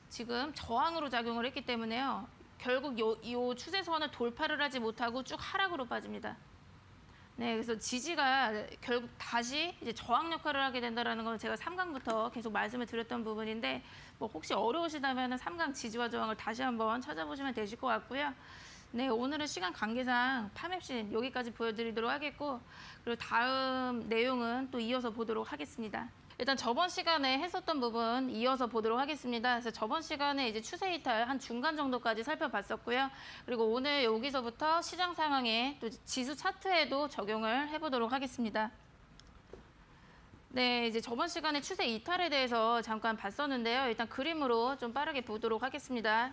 지금 저항으로 작용을 했기 때문에요. 결국 요 추세선을 돌파를 하지 못하고 쭉 하락으로 빠집니다. 네, 그래서 지지가 결국 다시 이제 저항 역할을 하게 된다라는 건 제가 3강부터 계속 말씀을 드렸던 부분인데 뭐 혹시 어려우시다면 3강 지지와 저항을 다시 한번 찾아보시면 되실 것 같고요. 네, 오늘은 시간 관계상 파맵신 여기까지 보여드리도록 하겠고 그리고 다음 내용은 또 이어서 보도록 하겠습니다. 일단 저번 시간에 했었던 부분 이어서 보도록 하겠습니다. 그래서 저번 시간에 이제 추세 이탈 한 중간 정도까지 살펴봤었고요. 그리고 오늘 여기서부터 시장 상황에 또 지수 차트에도 적용을 해보도록 하겠습니다. 네, 이제 저번 시간에 추세 이탈에 대해서 잠깐 봤었는데요. 일단 그림으로 좀 빠르게 보도록 하겠습니다.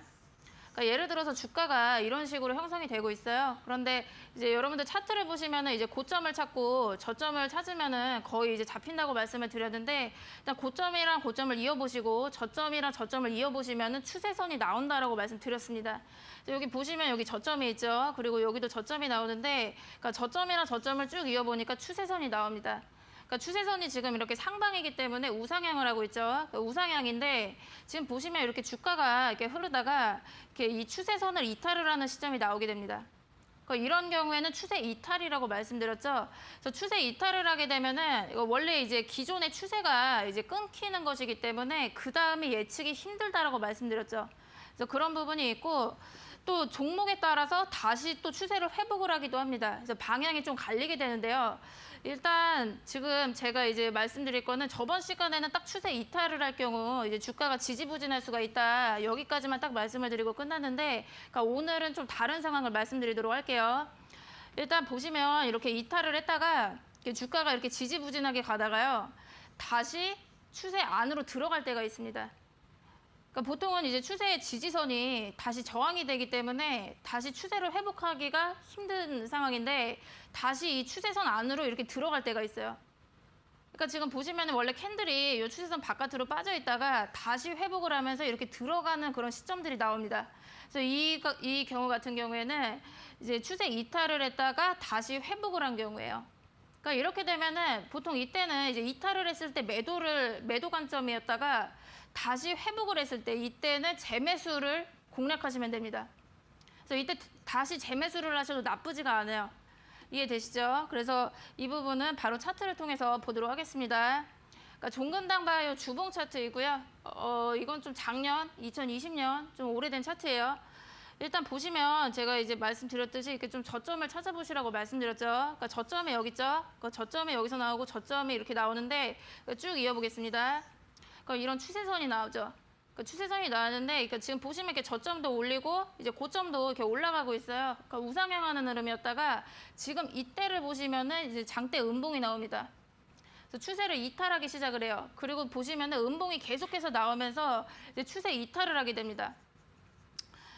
그러니까 예를 들어서 주가가 이런 식으로 형성이 되고 있어요. 그런데 이제 여러분들 차트를 보시면은 이제 고점을 찾고 저점을 찾으면은 거의 이제 잡힌다고 말씀을 드렸는데 일단 고점이랑 고점을 이어보시고 저점이랑 저점을 이어보시면은 추세선이 나온다라고 말씀드렸습니다. 여기 보시면 여기 저점이 있죠. 그리고 여기도 저점이 나오는데 그러니까 저점이랑 저점을 쭉 이어보니까 추세선이 나옵니다. 그러니까 추세선이 지금 이렇게 상방이기 때문에 우상향을 하고 있죠. 그러니까 우상향인데 지금 보시면 이렇게 주가가 이렇게 흐르다가 이렇게 이 추세선을 이탈을 하는 시점이 나오게 됩니다. 그러니까 이런 경우에는 추세 이탈이라고 말씀드렸죠. 그래서 추세 이탈을 하게 되면은 이거 원래 이제 기존의 추세가 이제 끊기는 것이기 때문에 그 다음에 예측이 힘들다라고 말씀드렸죠. 그래서 그런 부분이 있고 또 종목에 따라서 다시 또 추세를 회복을 하기도 합니다. 그래서 방향이 좀 갈리게 되는데요. 일단 지금 제가 이제 말씀드릴 거는 저번 시간에는 딱 추세 이탈을 할 경우 이제 주가가 지지부진할 수가 있다. 여기까지만 딱 말씀을 드리고 끝났는데 그러니까 오늘은 좀 다른 상황을 말씀드리도록 할게요. 일단 보시면 이렇게 이탈을 했다가 주가가 이렇게 지지부진하게 가다가요. 다시 추세 안으로 들어갈 때가 있습니다. 그러니까 보통은 이제 추세의 지지선이 다시 저항이 되기 때문에 다시 추세를 회복하기가 힘든 상황인데 다시 이 추세선 안으로 이렇게 들어갈 때가 있어요. 그러니까 지금 보시면 원래 캔들이 이 추세선 바깥으로 빠져 있다가 다시 회복을 하면서 이렇게 들어가는 그런 시점들이 나옵니다. 그래서 이 경우 같은 경우에는 이제 추세 이탈을 했다가 다시 회복을 한 경우예요. 그러니까 이렇게 되면은 보통 이때는 이제 이탈을 했을 때 매도 관점이었다가 다시 회복을 했을 때 이때는 재매수를 공략하시면 됩니다. 그래서 이때 다시 재매수를 하셔도 나쁘지가 않아요. 이해되시죠? 그래서 이 부분은 바로 차트를 통해서 보도록 하겠습니다. 그러니까 종근당 바이오 주봉 차트이고요. 이건 좀 작년 2020년 좀 오래된 차트예요. 일단 보시면 제가 이제 말씀드렸듯이 이렇게 좀 저점을 찾아보시라고 말씀드렸죠. 그러니까 저점이 여기 있죠. 그러니까 저점이 여기서 나오고 저점이 이렇게 나오는데 쭉 이어보겠습니다. 그러니까 이런 추세선이 나오죠. 그러니까 추세선이 나왔는데 그러니까 지금 보시면 이렇게 저점도 올리고 이제 고점도 이렇게 올라가고 있어요. 그러니까 우상향하는 흐름이었다가 지금 이때를 보시면은 이제 장대 음봉이 나옵니다. 그래서 추세를 이탈하기 시작을 해요. 그리고 보시면은 음봉이 계속해서 나오면서 이제 추세 이탈을 하게 됩니다.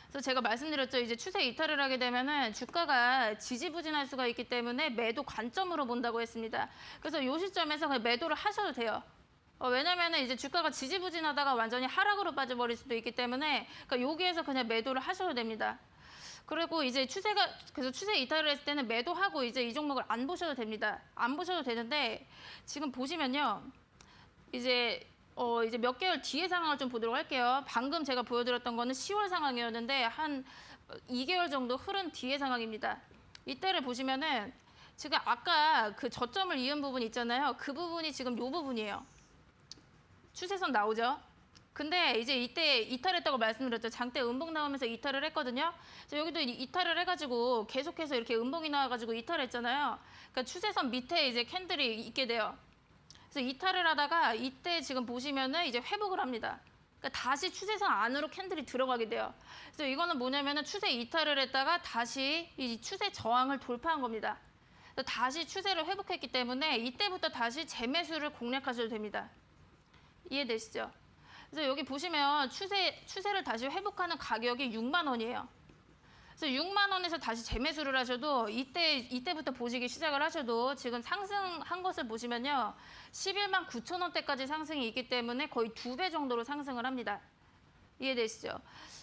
그래서 제가 말씀드렸죠. 이제 추세 이탈을 하게 되면은 주가가 지지부진할 수가 있기 때문에 매도 관점으로 본다고 했습니다. 그래서 이 시점에서 그냥 매도를 하셔도 돼요. 왜냐면은 이제 주가가 지지부진하다가 완전히 하락으로 빠져버릴 수도 있기 때문에 그러니까 여기에서 그냥 매도를 하셔도 됩니다. 그리고 이제 그래서 추세 이탈을 했을 때는 매도하고 이제 이 종목을 안 보셔도 됩니다. 안 보셔도 되는데 지금 보시면요. 이제 이제 몇 개월 뒤의 상황을 좀 보도록 할게요. 방금 제가 보여드렸던 거는 10월 상황이었는데 한 2개월 정도 흐른 뒤의 상황입니다. 이때를 보시면은 지금 아까 그 저점을 이은 부분 있잖아요. 그 부분이 지금 이 부분이에요. 추세선 나오죠? 근데 이제 이때 이탈했다고 말씀드렸죠. 장대 음봉 나오면서 이탈을 했거든요. 여기도 이탈을 해가지고 계속해서 이렇게 음봉이 나와가지고 이탈했잖아요. 그러니까 추세선 밑에 이제 캔들이 있게 돼요. 그래서 이탈을 하다가 이때 지금 보시면은 이제 회복을 합니다. 그러니까 다시 추세선 안으로 캔들이 들어가게 돼요. 그래서 이거는 뭐냐면은 추세 이탈을 했다가 다시 이 추세 저항을 돌파한 겁니다. 그래서 다시 추세를 회복했기 때문에 이때부터 다시 재매수를 공략하셔도 됩니다. 이해되시죠? 그래서 여기 보시면 추세를 다시 회복하는 가격이 6만 원이에요. 그래서 6만 원에서 다시 재매수를 하셔도 이때부터 보시기 시작을 하셔도 지금 상승한 것을 보시면요. 11만 9천 원대까지 상승이 있기 때문에 거의 2배 정도로 상승을 합니다. 이해되시죠?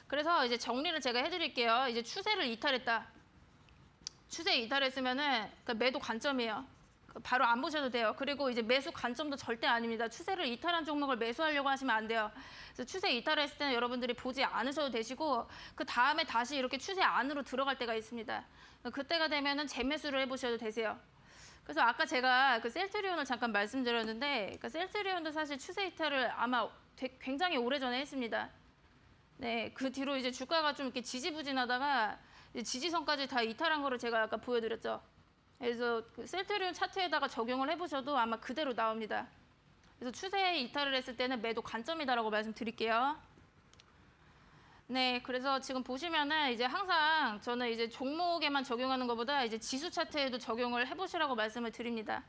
그래서 이제 정리를 제가 해드릴게요. 이제 추세를 이탈했다. 추세 이탈했으면은 그러니까 매도 관점이에요. 바로 안 보셔도 돼요. 그리고 이제 매수 관점도 절대 아닙니다. 추세를 이탈한 종목을 매수하려고 하시면 안 돼요. 그래서 추세 이탈했을 때는 여러분들이 보지 않으셔도 되시고 그 다음에 다시 이렇게 추세 안으로 들어갈 때가 있습니다. 그때가 되면은 재매수를 해보셔도 되세요. 그래서 아까 제가 그 셀트리온을 잠깐 말씀드렸는데, 그러니까 셀트리온도 사실 추세 이탈을 아마 굉장히 오래전에 했습니다. 네, 그 뒤로 이제 주가가 좀 이렇게 지지부진하다가 이제 지지선까지 다 이탈한 거를 제가 아까 보여드렸죠. 그래서 그 셀트리온 차트에다가 적용을 해보셔도 아마 그대로 나옵니다. 그래서 추세 이탈을 했을 때는 매도 관점이다라고 말씀드릴게요. 네, 그래서 지금 보시면은 이제 항상 저는 이제 종목에만 적용하는 것보다 이제 지수 차트에도 적용을 해보시라고 말씀을 드립니다.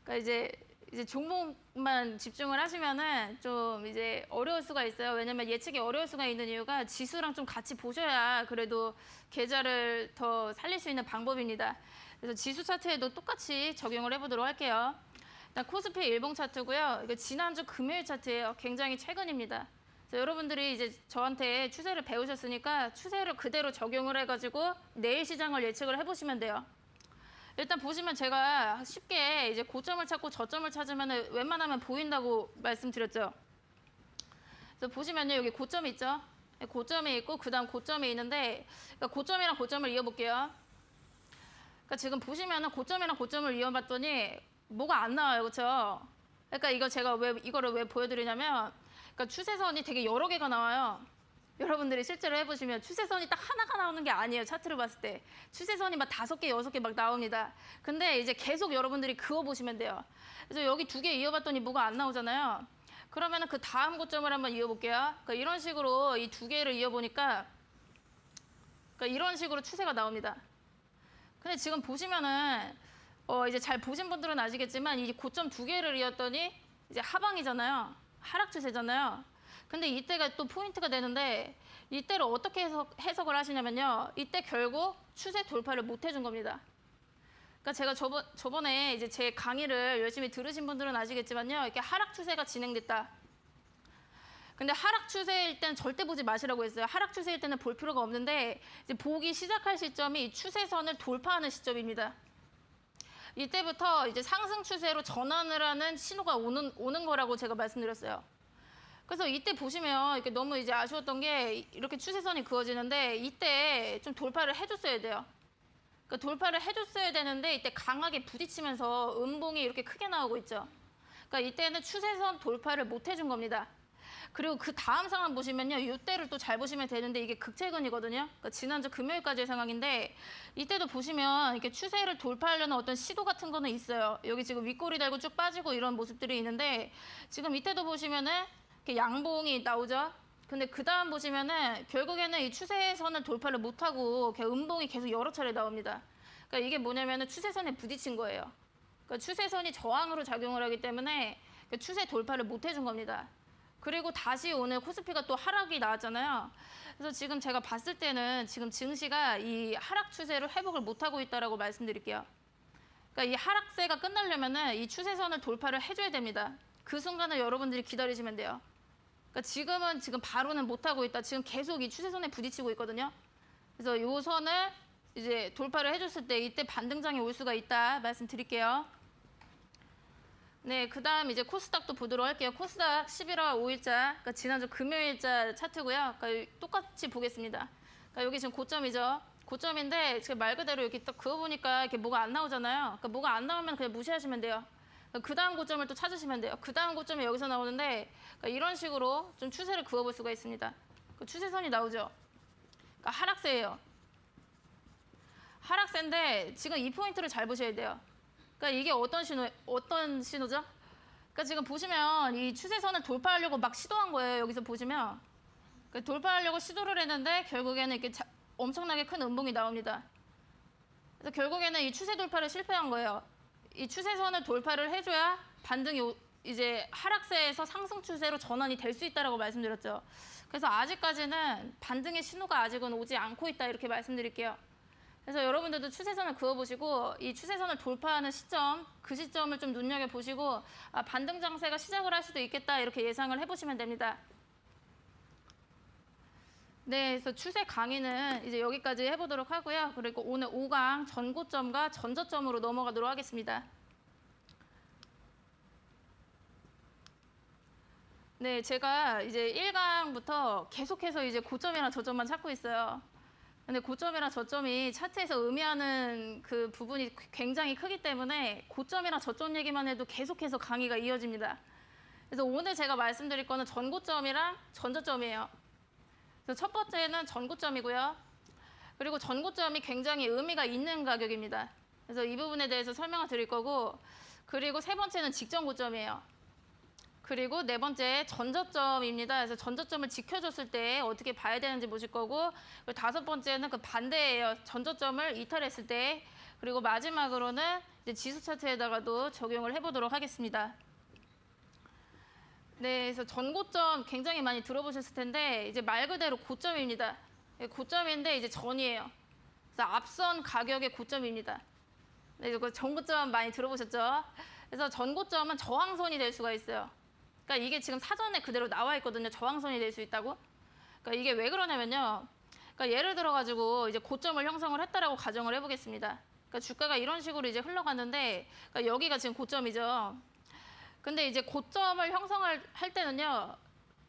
그러니까 이제 종목만 집중을 하시면은 좀 이제 어려울 수가 있어요. 왜냐면 예측이 어려울 수가 있는 이유가 지수랑 좀 같이 보셔야 그래도 계좌를 더 살릴 수 있는 방법입니다. 그래서 지수 차트에도 똑같이 적용을 해보도록 할게요. 일단 코스피 일봉 차트고요. 이거 지난주 금요일 차트예요. 굉장히 최근입니다. 그래서 여러분들이 이제 저한테 추세를 배우셨으니까 추세를 그대로 적용을 해가지고 내일 시장을 예측을 해보시면 돼요. 일단 보시면 제가 쉽게 이제 고점을 찾고 저점을 찾으면 웬만하면 보인다고 말씀드렸죠. 그래서 보시면요, 여기 고점이 있죠. 고점이 있고 그다음 고점이 있는데, 그러니까 고점이랑 고점을 이어볼게요. 그러니까 지금 보시면은 고점이랑 고점을 이어봤더니 뭐가 안 나와요, 그렇죠? 그러니까 이거 제가 이거를 왜 보여드리냐면, 그러니까 추세선이 되게 여러 개가 나와요. 여러분들이 실제로 해보시면 추세선이 딱 하나가 나오는 게 아니에요. 차트를 봤을 때 추세선이 막 5개, 6개 막 나옵니다. 근데 이제 계속 여러분들이 그어 보시면 돼요. 그래서 여기 2개 이어봤더니 뭐가 안 나오잖아요. 그러면은 그 다음 고점을 한번 이어볼게요. 그러니까 이런 식으로 이 2개를 이어보니까 그러니까 이런 식으로 추세가 나옵니다. 근데 지금 보시면은 이제 잘 보신 분들은 아시겠지만 이 고점 2개를 이었더니 이제 하방이잖아요. 하락 추세잖아요. 근데 이때가 또 포인트가 되는데 이때를 어떻게 해석을 하시냐면요. 이때 결국 추세 돌파를 못 해준 겁니다. 그러니까 제가 저번에 이제 제 강의를 열심히 들으신 분들은 아시겠지만요. 이렇게 하락 추세가 진행됐다. 근데 하락 추세일 때는 절대 보지 마시라고 했어요. 하락 추세일 때는 볼 필요가 없는데 이제 보기 시작할 시점이 이 추세선을 돌파하는 시점입니다. 이때부터 이제 상승 추세로 전환을 하는 신호가 오는 거라고 제가 말씀드렸어요. 그래서 이때 보시면 이렇게 너무 이제 아쉬웠던 게 이렇게 추세선이 그어지는데 이때 좀 돌파를 해줬어야 돼요. 그러니까 돌파를 해줬어야 되는데 이때 강하게 부딪히면서 음봉이 이렇게 크게 나오고 있죠. 그러니까 이때는 추세선 돌파를 못 해준 겁니다. 그리고 그 다음 상황 보시면요. 이때를 또 잘 보시면 되는데 이게 극최근이거든요. 그러니까 지난주 금요일까지의 상황인데 이때도 보시면 이렇게 추세를 돌파하려는 어떤 시도 같은 거는 있어요. 여기 지금 윗꼬리 달고 쭉 빠지고 이런 모습들이 있는데 지금 이때도 보시면은 이렇게 양봉이 나오죠. 근데 그 다음 보시면은 결국에는 이 추세선을 돌파를 못하고 음봉이 계속 여러 차례 나옵니다. 그러니까 이게 뭐냐면은 추세선에 부딪힌 거예요. 그러니까 추세선이 저항으로 작용을 하기 때문에 추세 돌파를 못 해준 겁니다. 그리고 다시 오늘 코스피가 또 하락이 나왔잖아요. 그래서 지금 제가 봤을 때는 지금 증시가 이 하락 추세를 회복을 못하고 있다라고 말씀드릴게요. 그러니까 이 하락세가 끝나려면은 이 추세선을 돌파를 해줘야 됩니다. 그 순간을 여러분들이 기다리시면 돼요. 그러니까 지금 바로는 못하고 있다. 지금 계속 이 추세선에 부딪히고 있거든요. 그래서 이 선을 이제 돌파를 해줬을 때 이때 반등장이 올 수가 있다 말씀드릴게요. 네, 그다음 이제 코스닥도 보도록 할게요. 코스닥 11월 5일자, 그러니까 지난주 금요일자 차트고요. 그러니까 똑같이 보겠습니다. 그러니까 여기 지금 고점이죠. 고점인데 지금 말 그대로 이렇게 딱 그어보니까 이렇게 뭐가 안 나오잖아요. 그러니까 뭐가 안 나오면 그냥 무시하시면 돼요. 그 다음 고점을 또 찾으시면 돼요. 그 다음 고점이 여기서 나오는데 그러니까 이런 식으로 좀 추세를 그어볼 수가 있습니다. 그 추세선이 나오죠. 그러니까 하락세예요. 하락세인데 지금 이 포인트를 잘 보셔야 돼요. 그러니까 이게 어떤 신호죠? 그러니까 지금 보시면 이 추세선을 돌파하려고 막 시도한 거예요. 여기서 보시면 그러니까 돌파하려고 시도를 했는데 결국에는 이렇게 엄청나게 큰 음봉이 나옵니다. 그래서 결국에는 이 추세 돌파를 실패한 거예요. 이 추세선을 돌파를 해줘야 반등이 이제 하락세에서 상승 추세로 전환이 될 수 있다라고 말씀드렸죠. 그래서 아직까지는 반등의 신호가 아직은 오지 않고 있다 이렇게 말씀드릴게요. 그래서 여러분들도 추세선을 그어보시고 이 추세선을 돌파하는 시점, 그 시점을 좀 눈여겨보시고 반등 장세가 시작을 할 수도 있겠다 이렇게 예상을 해보시면 됩니다. 네, 그래서 추세 강의는 이제 여기까지 해보도록 하고요. 그리고 오늘 5강 전고점과 전저점으로 넘어가도록 하겠습니다. 네, 제가 이제 1강부터 계속해서 이제 고점이랑 저점만 찾고 있어요. 근데 고점이랑 저점이 차트에서 의미하는 그 부분이 굉장히 크기 때문에 고점이랑 저점 얘기만 해도 계속해서 강의가 이어집니다. 그래서 오늘 제가 말씀드릴 거는 전고점이랑 전저점이에요. 그래서 첫 번째는 전고점이고요. 그리고 전고점이 굉장히 의미가 있는 가격입니다. 그래서 이 부분에 대해서 설명을 드릴 거고, 그리고 세 번째는 직전 고점이에요. 그리고 네 번째 전저점입니다. 그래서 전저점을 지켜줬을 때 어떻게 봐야 되는지 보실 거고, 그리고 다섯 번째는 그 반대예요. 전저점을 이탈했을 때. 그리고 마지막으로는 이제 지수 차트에다가도 적용을 해보도록 하겠습니다. 네, 그래서 전고점 굉장히 많이 들어보셨을 텐데 이제 말 그대로 고점입니다. 고점인데 이제 전이에요. 그래서 앞선 가격의 고점입니다. 네, 이거 전고점 많이 들어보셨죠? 그래서 전고점은 저항선이 될 수가 있어요. 그러니까 이게 지금 사전에 그대로 나와 있거든요. 저항선이 될 수 있다고. 그러니까 이게 왜 그러냐면요. 그러니까 예를 들어 가지고 이제 고점을 형성을 했다라고 가정을 해보겠습니다. 그러니까 주가가 이런 식으로 이제 흘러가는데, 그러니까 여기가 지금 고점이죠. 근데 이제 고점을 형성을 할 때는요.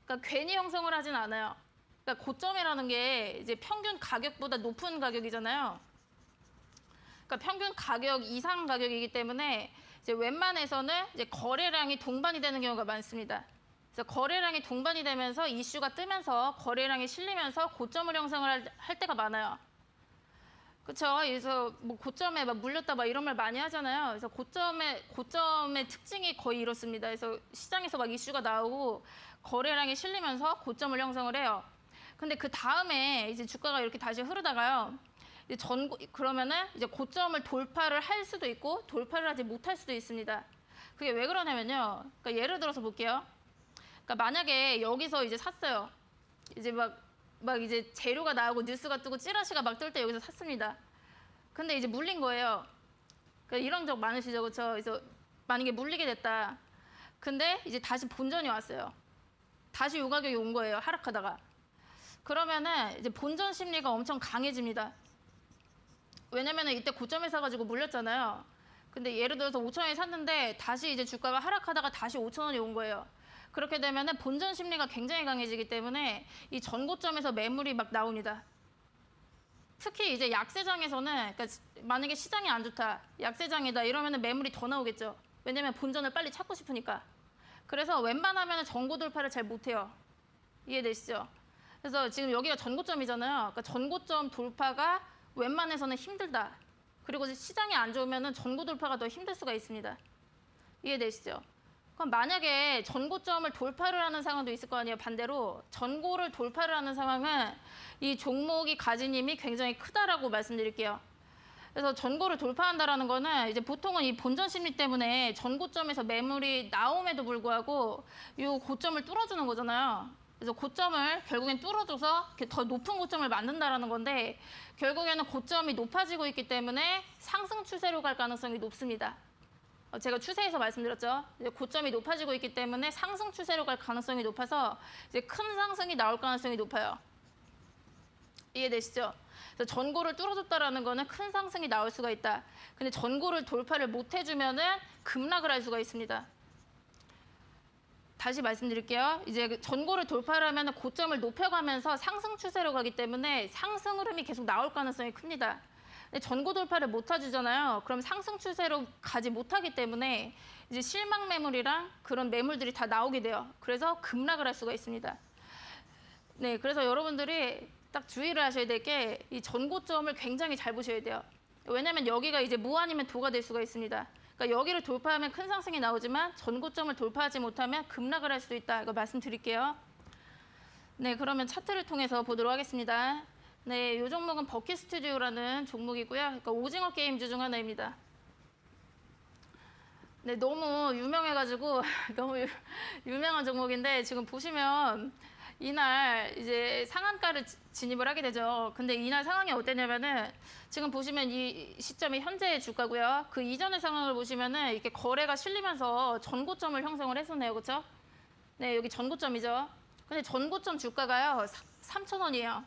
그러니까 괜히 형성을 하진 않아요. 그러니까 고점이라는 게 이제 평균 가격보다 높은 가격이잖아요. 그러니까 평균 가격 이상 가격이기 때문에 이제 웬만해서는 이제 거래량이 동반이 되는 경우가 많습니다. 그래서 거래량이 동반이 되면서 이슈가 뜨면서 거래량이 실리면서 고점을 형성을 할 때가 많아요. 그렇죠? 그래서 뭐 고점에 막 물렸다 막 이런 말 많이 하잖아요. 그래서 고점의 특징이 거의 이렇습니다. 그래서 시장에서 막 이슈가 나오고 거래량이 실리면서 고점을 형성을 해요. 근데 그 다음에 이제 주가가 이렇게 다시 흐르다가요. 그러면은 이제 고점을 돌파를 할 수도 있고 돌파를 하지 못할 수도 있습니다. 그게 왜 그러냐면요. 그러니까 예를 들어서 볼게요. 그러니까 만약에 여기서 이제 샀어요. 이제 막 이제 재료가 나오고 뉴스가 뜨고 찌라시가 막 뜰 때 여기서 샀습니다. 근데 이제 물린 거예요. 그러니까 이런 적 많으시죠, 그렇죠? 그래서 만약에 물리게 됐다. 근데 이제 다시 본전이 왔어요. 다시 요 가격이 온 거예요, 하락하다가. 그러면은 이제 본전 심리가 엄청 강해집니다. 왜냐면은 이때 고점에 사가지고 물렸잖아요. 근데 예를 들어서 5,000원에 샀는데 다시 이제 주가가 하락하다가 다시 5,000원이 온 거예요. 그렇게 되면은 본전 심리가 굉장히 강해지기 때문에 이 전고점에서 매물이 막 나옵니다. 특히 이제 약세장에서는 그러니까 만약에 시장이 안 좋다, 약세장이다 이러면은 매물이 더 나오겠죠. 왜냐면 본전을 빨리 찾고 싶으니까. 그래서 웬만하면은 전고 돌파를 잘 못해요. 이해되시죠? 그래서 지금 여기가 전고점이잖아요. 그러니까 전고점 돌파가 웬만해서는 힘들다. 그리고 시장이 안 좋으면은 전고 돌파가 더 힘들 수가 있습니다. 이해되시죠? 그럼 만약에 전고점을 돌파를 하는 상황도 있을 거 아니에요. 반대로 전고를 돌파를 하는 상황은 이 종목이 가진 힘이 굉장히 크다라고 말씀드릴게요. 그래서 전고를 돌파한다라는 거는 이제 보통은 이 본전 심리 때문에 전고점에서 매물이 나옴에도 불구하고 이 고점을 뚫어주는 거잖아요. 그래서 고점을 결국엔 뚫어줘서 더 높은 고점을 만든다라는 건데 결국에는 고점이 높아지고 있기 때문에 상승 추세로 갈 가능성이 높습니다. 제가 추세에서 말씀드렸죠. 이제 고점이 높아지고 있기 때문에 상승 추세로 갈 가능성이 높아서 이제 큰 상승이 나올 가능성이 높아요. 이해되시죠? 그래서 전고를 뚫어줬다라는 거는 큰 상승이 나올 수가 있다. 근데 전고를 돌파를 못 해주면은 급락을 할 수가 있습니다. 다시 말씀드릴게요. 이제 그 전고를 돌파하려면 고점을 높여가면서 상승 추세로 가기 때문에 상승 흐름이 계속 나올 가능성이 큽니다. 근데 전고 돌파를 못 해주잖아요. 그럼 상승 추세로 가지 못하기 때문에 이제 실망 매물이랑 그런 매물들이 다 나오게 돼요. 그래서 급락을 할 수가 있습니다. 네, 그래서 여러분들이 딱 주의를 하셔야 될 게 이 전고점을 굉장히 잘 보셔야 돼요. 왜냐하면 여기가 이제 무 아니면 도가 될 수가 있습니다. 그러니까 여기를 돌파하면 큰 상승이 나오지만 전고점을 돌파하지 못하면 급락을 할 수도 있다. 이거 말씀드릴게요. 네, 그러면 차트를 통해서 보도록 하겠습니다. 네, 이 종목은 버킷 스튜디오라는 종목이고요. 그러니까 오징어 게임주 중 하나입니다. 네, 너무 유명해가지고 너무 유명한 종목인데 지금 보시면 이날 이제 상한가를 진입을 하게 되죠. 근데 이날 상황이 어땠냐면은 지금 보시면 이 시점이 현재의 주가고요. 그 이전의 상황을 보시면은 이렇게 거래가 실리면서 전고점을 형성을 했었네요. 그렇죠? 네, 여기 전고점이죠. 근데 전고점 주가가요. 3,000원이에요.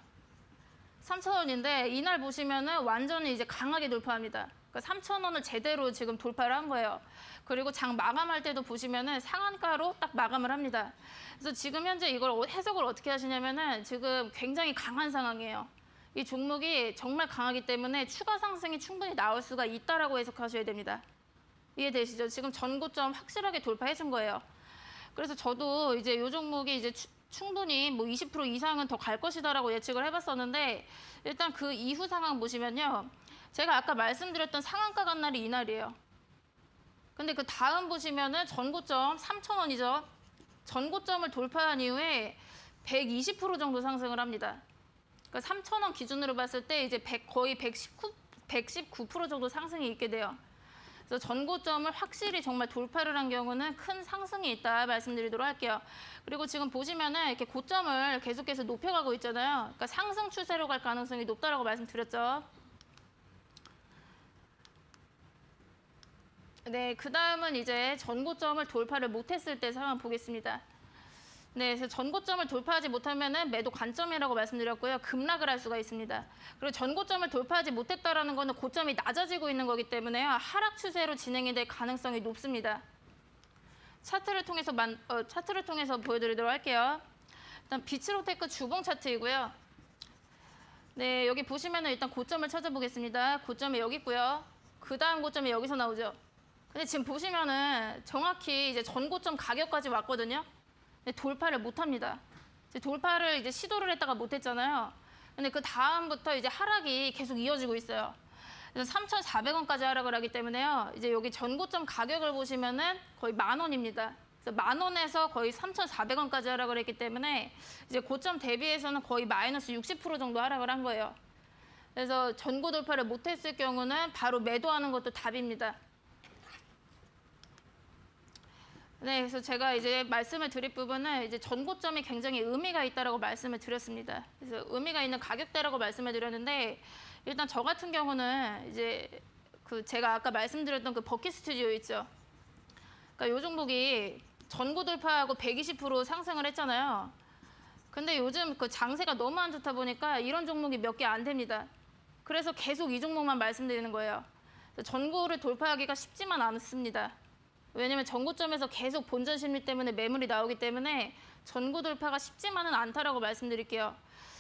3,000원인데 이날 보시면은 완전히 이제 강하게 돌파합니다. 그러니까 3,000원을 제대로 지금 돌파를 한 거예요. 그리고 장 마감할 때도 보시면은 상한가로 딱 마감을 합니다. 그래서 지금 현재 이걸 해석을 어떻게 하시냐면은 지금 굉장히 강한 상황이에요. 이 종목이 정말 강하기 때문에 추가 상승이 충분히 나올 수가 있다라고 해석하셔야 됩니다. 이해되시죠? 지금 전고점 확실하게 돌파해 준 거예요. 그래서 저도 이제 이 종목이 이제 충분히 뭐 20% 이상은 더 갈 것이다라고 예측을 해봤었는데 일단 그 이후 상황 보시면요. 제가 아까 말씀드렸던 상한가 간 날이 이날이에요. 근데 그 다음 보시면은 전고점 3,000원이죠. 전고점을 돌파한 이후에 120% 정도 상승을 합니다. 그러니까 3,000원 기준으로 봤을 때 이제 거의 119% 정도 상승이 있게 돼요. 그래서 전고점을 확실히 정말 돌파를 한 경우는 큰 상승이 있다 말씀드리도록 할게요. 그리고 지금 보시면은 이렇게 고점을 계속해서 높여가고 있잖아요. 그러니까 상승 추세로 갈 가능성이 높다라고 말씀드렸죠. 네, 그 다음은 이제 전고점을 돌파를 못했을 때 상황 보겠습니다. 네, 그래서 전고점을 돌파하지 못하면은 매도 관점이라고 말씀드렸고요. 급락을 할 수가 있습니다. 그리고 전고점을 돌파하지 못했다라는 거는 고점이 낮아지고 있는 거기 때문에요. 하락 추세로 진행이 될 가능성이 높습니다. 차트를 통해서 보여드리도록 할게요. 일단 비츠로테크 주봉 차트이고요. 네, 여기 보시면은 일단 고점을 찾아보겠습니다. 고점이 여기 있고요. 그 다음 고점이 여기서 나오죠. 근데 지금 보시면은 정확히 이제 전고점 가격까지 왔거든요. 근데 돌파를 못 합니다. 돌파를 이제 시도를 했다가 못 했잖아요. 근데 그 다음부터 이제 하락이 계속 이어지고 있어요. 그래서 3,400원까지 하락을 하기 때문에요. 이제 여기 전고점 가격을 보시면은 거의 10,000원입니다. 그래서 10,000원에서 거의 3,400원까지 하락을 했기 때문에 이제 고점 대비해서는 거의 마이너스 60% 정도 하락을 한 거예요. 그래서 전고 돌파를 못 했을 경우는 바로 매도하는 것도 답입니다. 네, 그래서 제가 이제 말씀을 드릴 부분은 이제 전고점이 굉장히 의미가 있다라고 말씀을 드렸습니다. 그래서 의미가 있는 가격대라고 말씀을 드렸는데 일단 저 같은 경우는 이제 그 제가 아까 말씀드렸던 그 버킷 스튜디오 있죠. 그러니까 요 종목이 전고 돌파하고 120% 상승을 했잖아요. 근데 요즘 그 장세가 너무 안 좋다 보니까 이런 종목이 몇 개 안 됩니다. 그래서 계속 이 종목만 말씀드리는 거예요. 전고를 돌파하기가 쉽지만 않습니다. 왜냐면 전고점에서 계속 본전 심리 때문에 매물이 나오기 때문에 전고 돌파가 쉽지만은 않다라고 말씀드릴게요.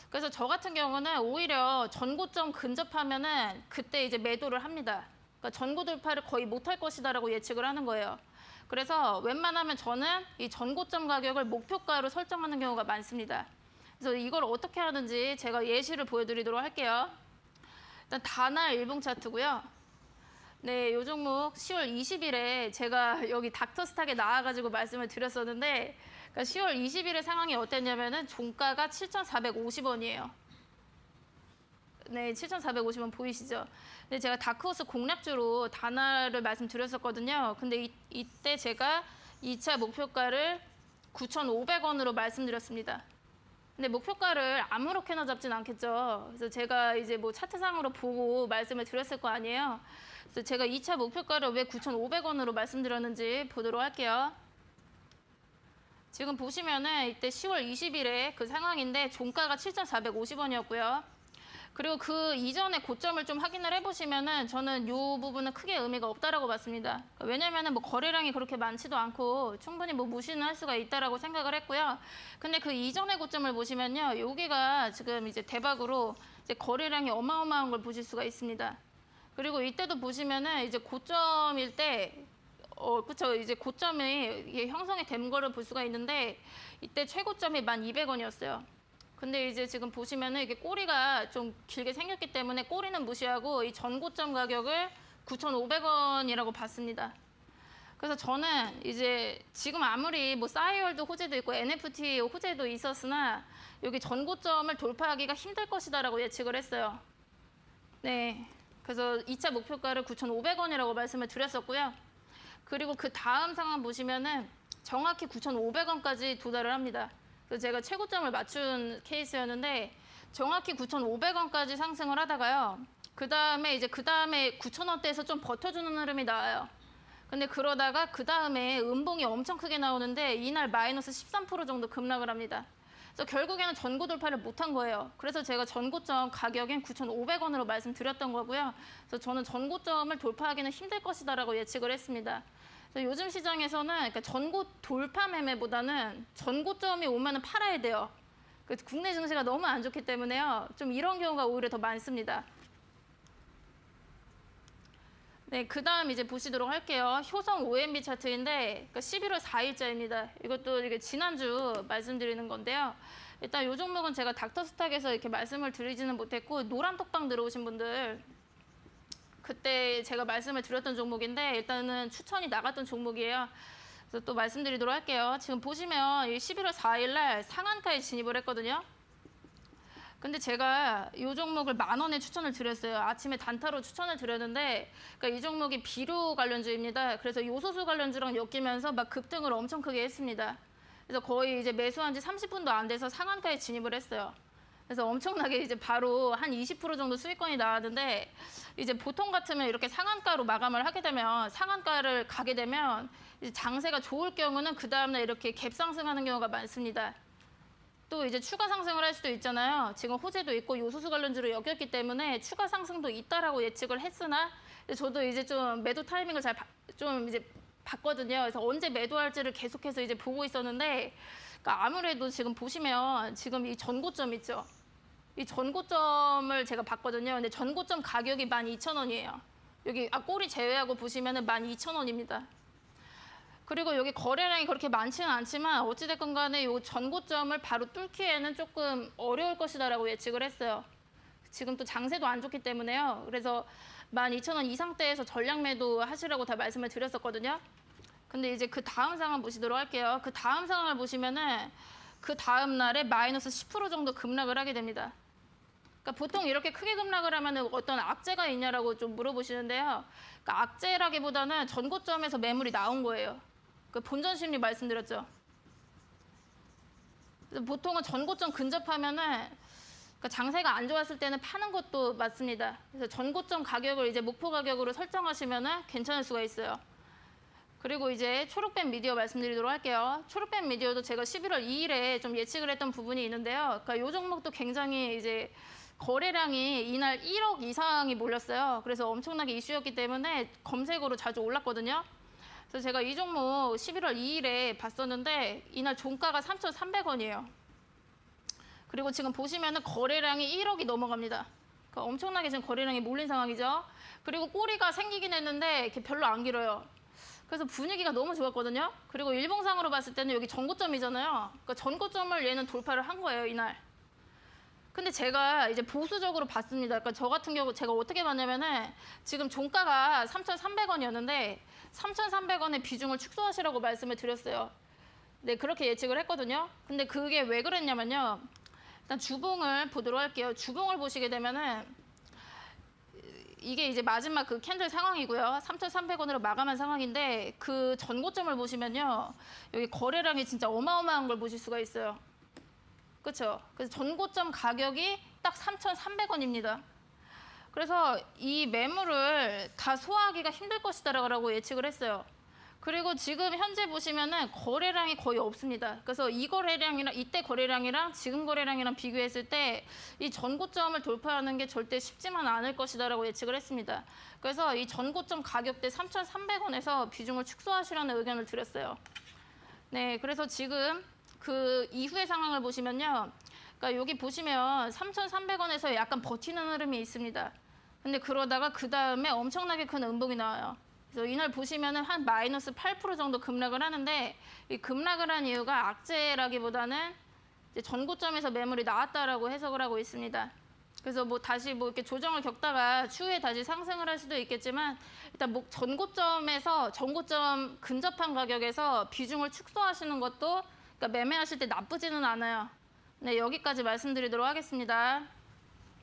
그래서 저 같은 경우는 오히려 전고점 근접하면은 그때 이제 매도를 합니다. 그러니까 전고 돌파를 거의 못할 것이다라고 예측을 하는 거예요. 그래서 웬만하면 저는 이 전고점 가격을 목표가로 설정하는 경우가 많습니다. 그래서 이걸 어떻게 하는지 제가 예시를 보여드리도록 할게요. 일단 다날 일봉 차트고요. 네, 요 종목 10월 20일에 제가 여기 닥터스탁에 나와가지고 말씀을 드렸었는데 그러니까 10월 20일의 상황이 어땠냐면은 종가가 7,450원이에요. 네, 7,450원 보이시죠? 근데 제가 다크호스 공략주로 단화를 말씀드렸었거든요. 근데 이때 제가 2차 목표가를 9,500원으로 말씀드렸습니다. 근데 목표가를 아무렇게나 잡진 않겠죠. 그래서 제가 이제 뭐 차트상으로 보고 말씀을 드렸을 거 아니에요. 그래서 제가 2차 목표가를 왜 9,500원으로 말씀드렸는지 보도록 할게요. 지금 보시면은 이때 10월 20일에 그 상황인데 종가가 7,450원이었고요. 그리고 그 이전의 고점을 좀 확인을 해보시면은 저는 이 부분은 크게 의미가 없다라고 봤습니다. 왜냐면은 뭐 거래량이 그렇게 많지도 않고 충분히 뭐 무시는 할 수가 있다라고 생각을 했고요. 근데 그 이전의 고점을 보시면요, 여기가 지금 이제 대박으로 이제 거래량이 어마어마한 걸 보실 수가 있습니다. 그리고 이때도 보시면은 이제 고점일 때, 그쵸, 이제 고점이 이게 형성이 된 거를 볼 수가 있는데 이때 최고점이 1,200원이었어요. 근데 이제 지금 보시면은 이게 꼬리가 좀 길게 생겼기 때문에 꼬리는 무시하고 이 전고점 가격을 9,500원이라고 봤습니다. 그래서 저는 이제 지금 아무리 뭐 싸이월드 호재도 있고 NFT 호재도 있었으나 여기 전고점을 돌파하기가 힘들 것이다라고 예측을 했어요. 네. 그래서 2차 목표가를 9,500원이라고 말씀을 드렸었고요. 그리고 그 다음 상황 보시면은 정확히 9,500원까지 도달을 합니다. 그래서 제가 최고점을 맞춘 케이스였는데 정확히 9,500원까지 상승을 하다가요. 그 다음에 9,000원대에서 좀 버텨주는 흐름이 나와요. 근데 그러다가 그 다음에 음봉이 엄청 크게 나오는데 이날 마이너스 13% 정도 급락을 합니다. 그래서 결국에는 전고 돌파를 못한 거예요. 그래서 제가 전고점 가격인 9,500원으로 말씀드렸던 거고요. 그래서 저는 전고점을 돌파하기는 힘들 것이다라고 예측을 했습니다. 요즘 시장에서는 그러니까 전고 돌파 매매보다는 전고점이 오면은 팔아야 돼요. 국내 증시가 너무 안 좋기 때문에요. 좀 이런 경우가 오히려 더 많습니다. 네, 그 다음 이제 보시도록 할게요. 효성 OMB 차트인데, 그러니까 11월 4일자입니다. 이것도 이게 지난주 말씀드리는 건데요. 일단 이 종목은 제가 닥터스탁에서 이렇게 말씀을 드리지는 못했고, 노란 톡방 들어오신 분들, 그때 제가 말씀을 드렸던 종목인데, 일단은 추천이 나갔던 종목이에요. 그래서 또 말씀드리도록 할게요. 지금 보시면 11월 4일날 상한가에 진입을 했거든요. 근데 제가 이 종목을 10,000원에 추천을 드렸어요. 아침에 단타로 추천을 드렸는데, 그러니까 이 종목이 비료 관련주입니다. 그래서 요소수 관련주랑 엮이면서 막 급등을 엄청 크게 했습니다. 그래서 거의 이제 매수한 지 30분도 안 돼서 상한가에 진입을 했어요. 그래서 엄청나게 이제 바로 한 20% 정도 수익권이 나왔는데, 이제 보통 같으면 이렇게 상한가로 마감을 하게 되면, 상한가를 가게 되면 이제 장세가 좋을 경우는 그 다음날 이렇게 갭 상승하는 경우가 많습니다. 또 이제 추가 상승을 할 수도 있잖아요. 지금 호재도 있고 요소수 관련주로 여겼기 때문에 추가 상승도 있다라고 예측을 했으나 저도 이제 좀 매도 타이밍을 좀 이제 봤거든요. 그래서 언제 매도할지를 계속해서 이제 보고 있었는데, 그러니까 아무래도 지금 보시면 지금 이 전고점 있죠. 이 전고점을 제가 봤거든요. 근데 전고점 가격이 12,000원이에요. 여기 꼬리 제외하고 보시면은 12,000원입니다. 그리고 여기 거래량이 그렇게 많지는 않지만 어찌됐건 간에 이 전고점을 바로 뚫기에는 조금 어려울 것이다라고 예측을 했어요. 지금 또 장세도 안 좋기 때문에요. 그래서 12,000원 이상대에서 전량 매도 하시라고 다 말씀을 드렸었거든요. 근데 이제 그 다음 상황 보시도록 할게요. 그 다음 상황을 보시면은 그 다음 날에 마이너스 10% 정도 급락을 하게 됩니다. 그러니까 보통 이렇게 크게 급락을 하면 어떤 악재가 있냐라고 좀 물어보시는데요. 그러니까 악재라기보다는 전고점에서 매물이 나온 거예요. 그 본전 심리 말씀드렸죠. 그래서 보통은 전고점 근접하면은 그러니까 장세가 안 좋았을 때는 파는 것도 맞습니다. 그래서 전고점 가격을 이제 목표 가격으로 설정하시면은 괜찮을 수가 있어요. 그리고 이제 초록뱀 미디어 말씀드리도록 할게요. 초록뱀 미디어도 제가 11월 2일에 좀 예측을 했던 부분이 있는데요. 그러니까 이 종목도 굉장히 이제 거래량이 이날 1억 이상이 몰렸어요. 그래서 엄청나게 이슈였기 때문에 검색어로 자주 올랐거든요. 그래서 제가 이 종목 11월 2일에 봤었는데 이날 종가가 3,300원이에요. 그리고 지금 보시면은 거래량이 1억이 넘어갑니다. 그러니까 엄청나게 지금 거래량이 몰린 상황이죠. 그리고 꼬리가 생기긴 했는데 이렇게 별로 안 길어요. 그래서 분위기가 너무 좋았거든요. 그리고 일봉상으로 봤을 때는 여기 전고점이잖아요. 그러니까 전고점을 얘는 돌파를 한 거예요, 이날. 근데 제가 이제 보수적으로 봤습니다. 그러니까 저 같은 경우 제가 어떻게 봤냐면은 지금 종가가 3,300원이었는데 3,300원의 비중을 축소하시라고 말씀을 드렸어요. 네, 그렇게 예측을 했거든요. 근데 그게 왜 그랬냐면요. 일단 주봉을 보도록 할게요. 주봉을 보시게 되면은 이게 이제 마지막 그 캔들 상황이고요. 3,300원으로 마감한 상황인데 그 전고점을 보시면요. 여기 거래량이 진짜 어마어마한 걸 보실 수가 있어요. 그렇죠? 그래서 전고점 가격이 딱 3,300원입니다. 그래서 이 매물을 다 소화하기가 힘들 것이다라고 예측을 했어요. 그리고 지금 현재 보시면은 거래량이 거의 없습니다. 그래서 이 거래량이랑 이때 거래량이랑 지금 거래량이랑 비교했을 때 이 전고점을 돌파하는 게 절대 쉽지만 않을 것이다라고 예측을 했습니다. 그래서 이 전고점 가격대 3,300원에서 비중을 축소하시라는 의견을 드렸어요. 네, 그래서 지금 그 이후의 상황을 보시면요. 그러니까 여기 보시면 3,300원에서 약간 버티는 흐름이 있습니다. 근데 그러다가 그 다음에 엄청나게 큰 음봉이 나와요. 그래서 이날 보시면은 한 마이너스 8% 정도 급락을 하는데 이 급락을 한 이유가 악재라기보다는 이제 전고점에서 매물이 나왔다라고 해석을 하고 있습니다. 그래서 뭐 다시 뭐 이렇게 조정을 겪다가 추후에 다시 상승을 할 수도 있겠지만 일단 뭐 전고점에서 전고점 근접한 가격에서 비중을 축소하시는 것도 그러니까 매매하실 때 나쁘지는 않아요. 네, 여기까지 말씀드리도록 하겠습니다.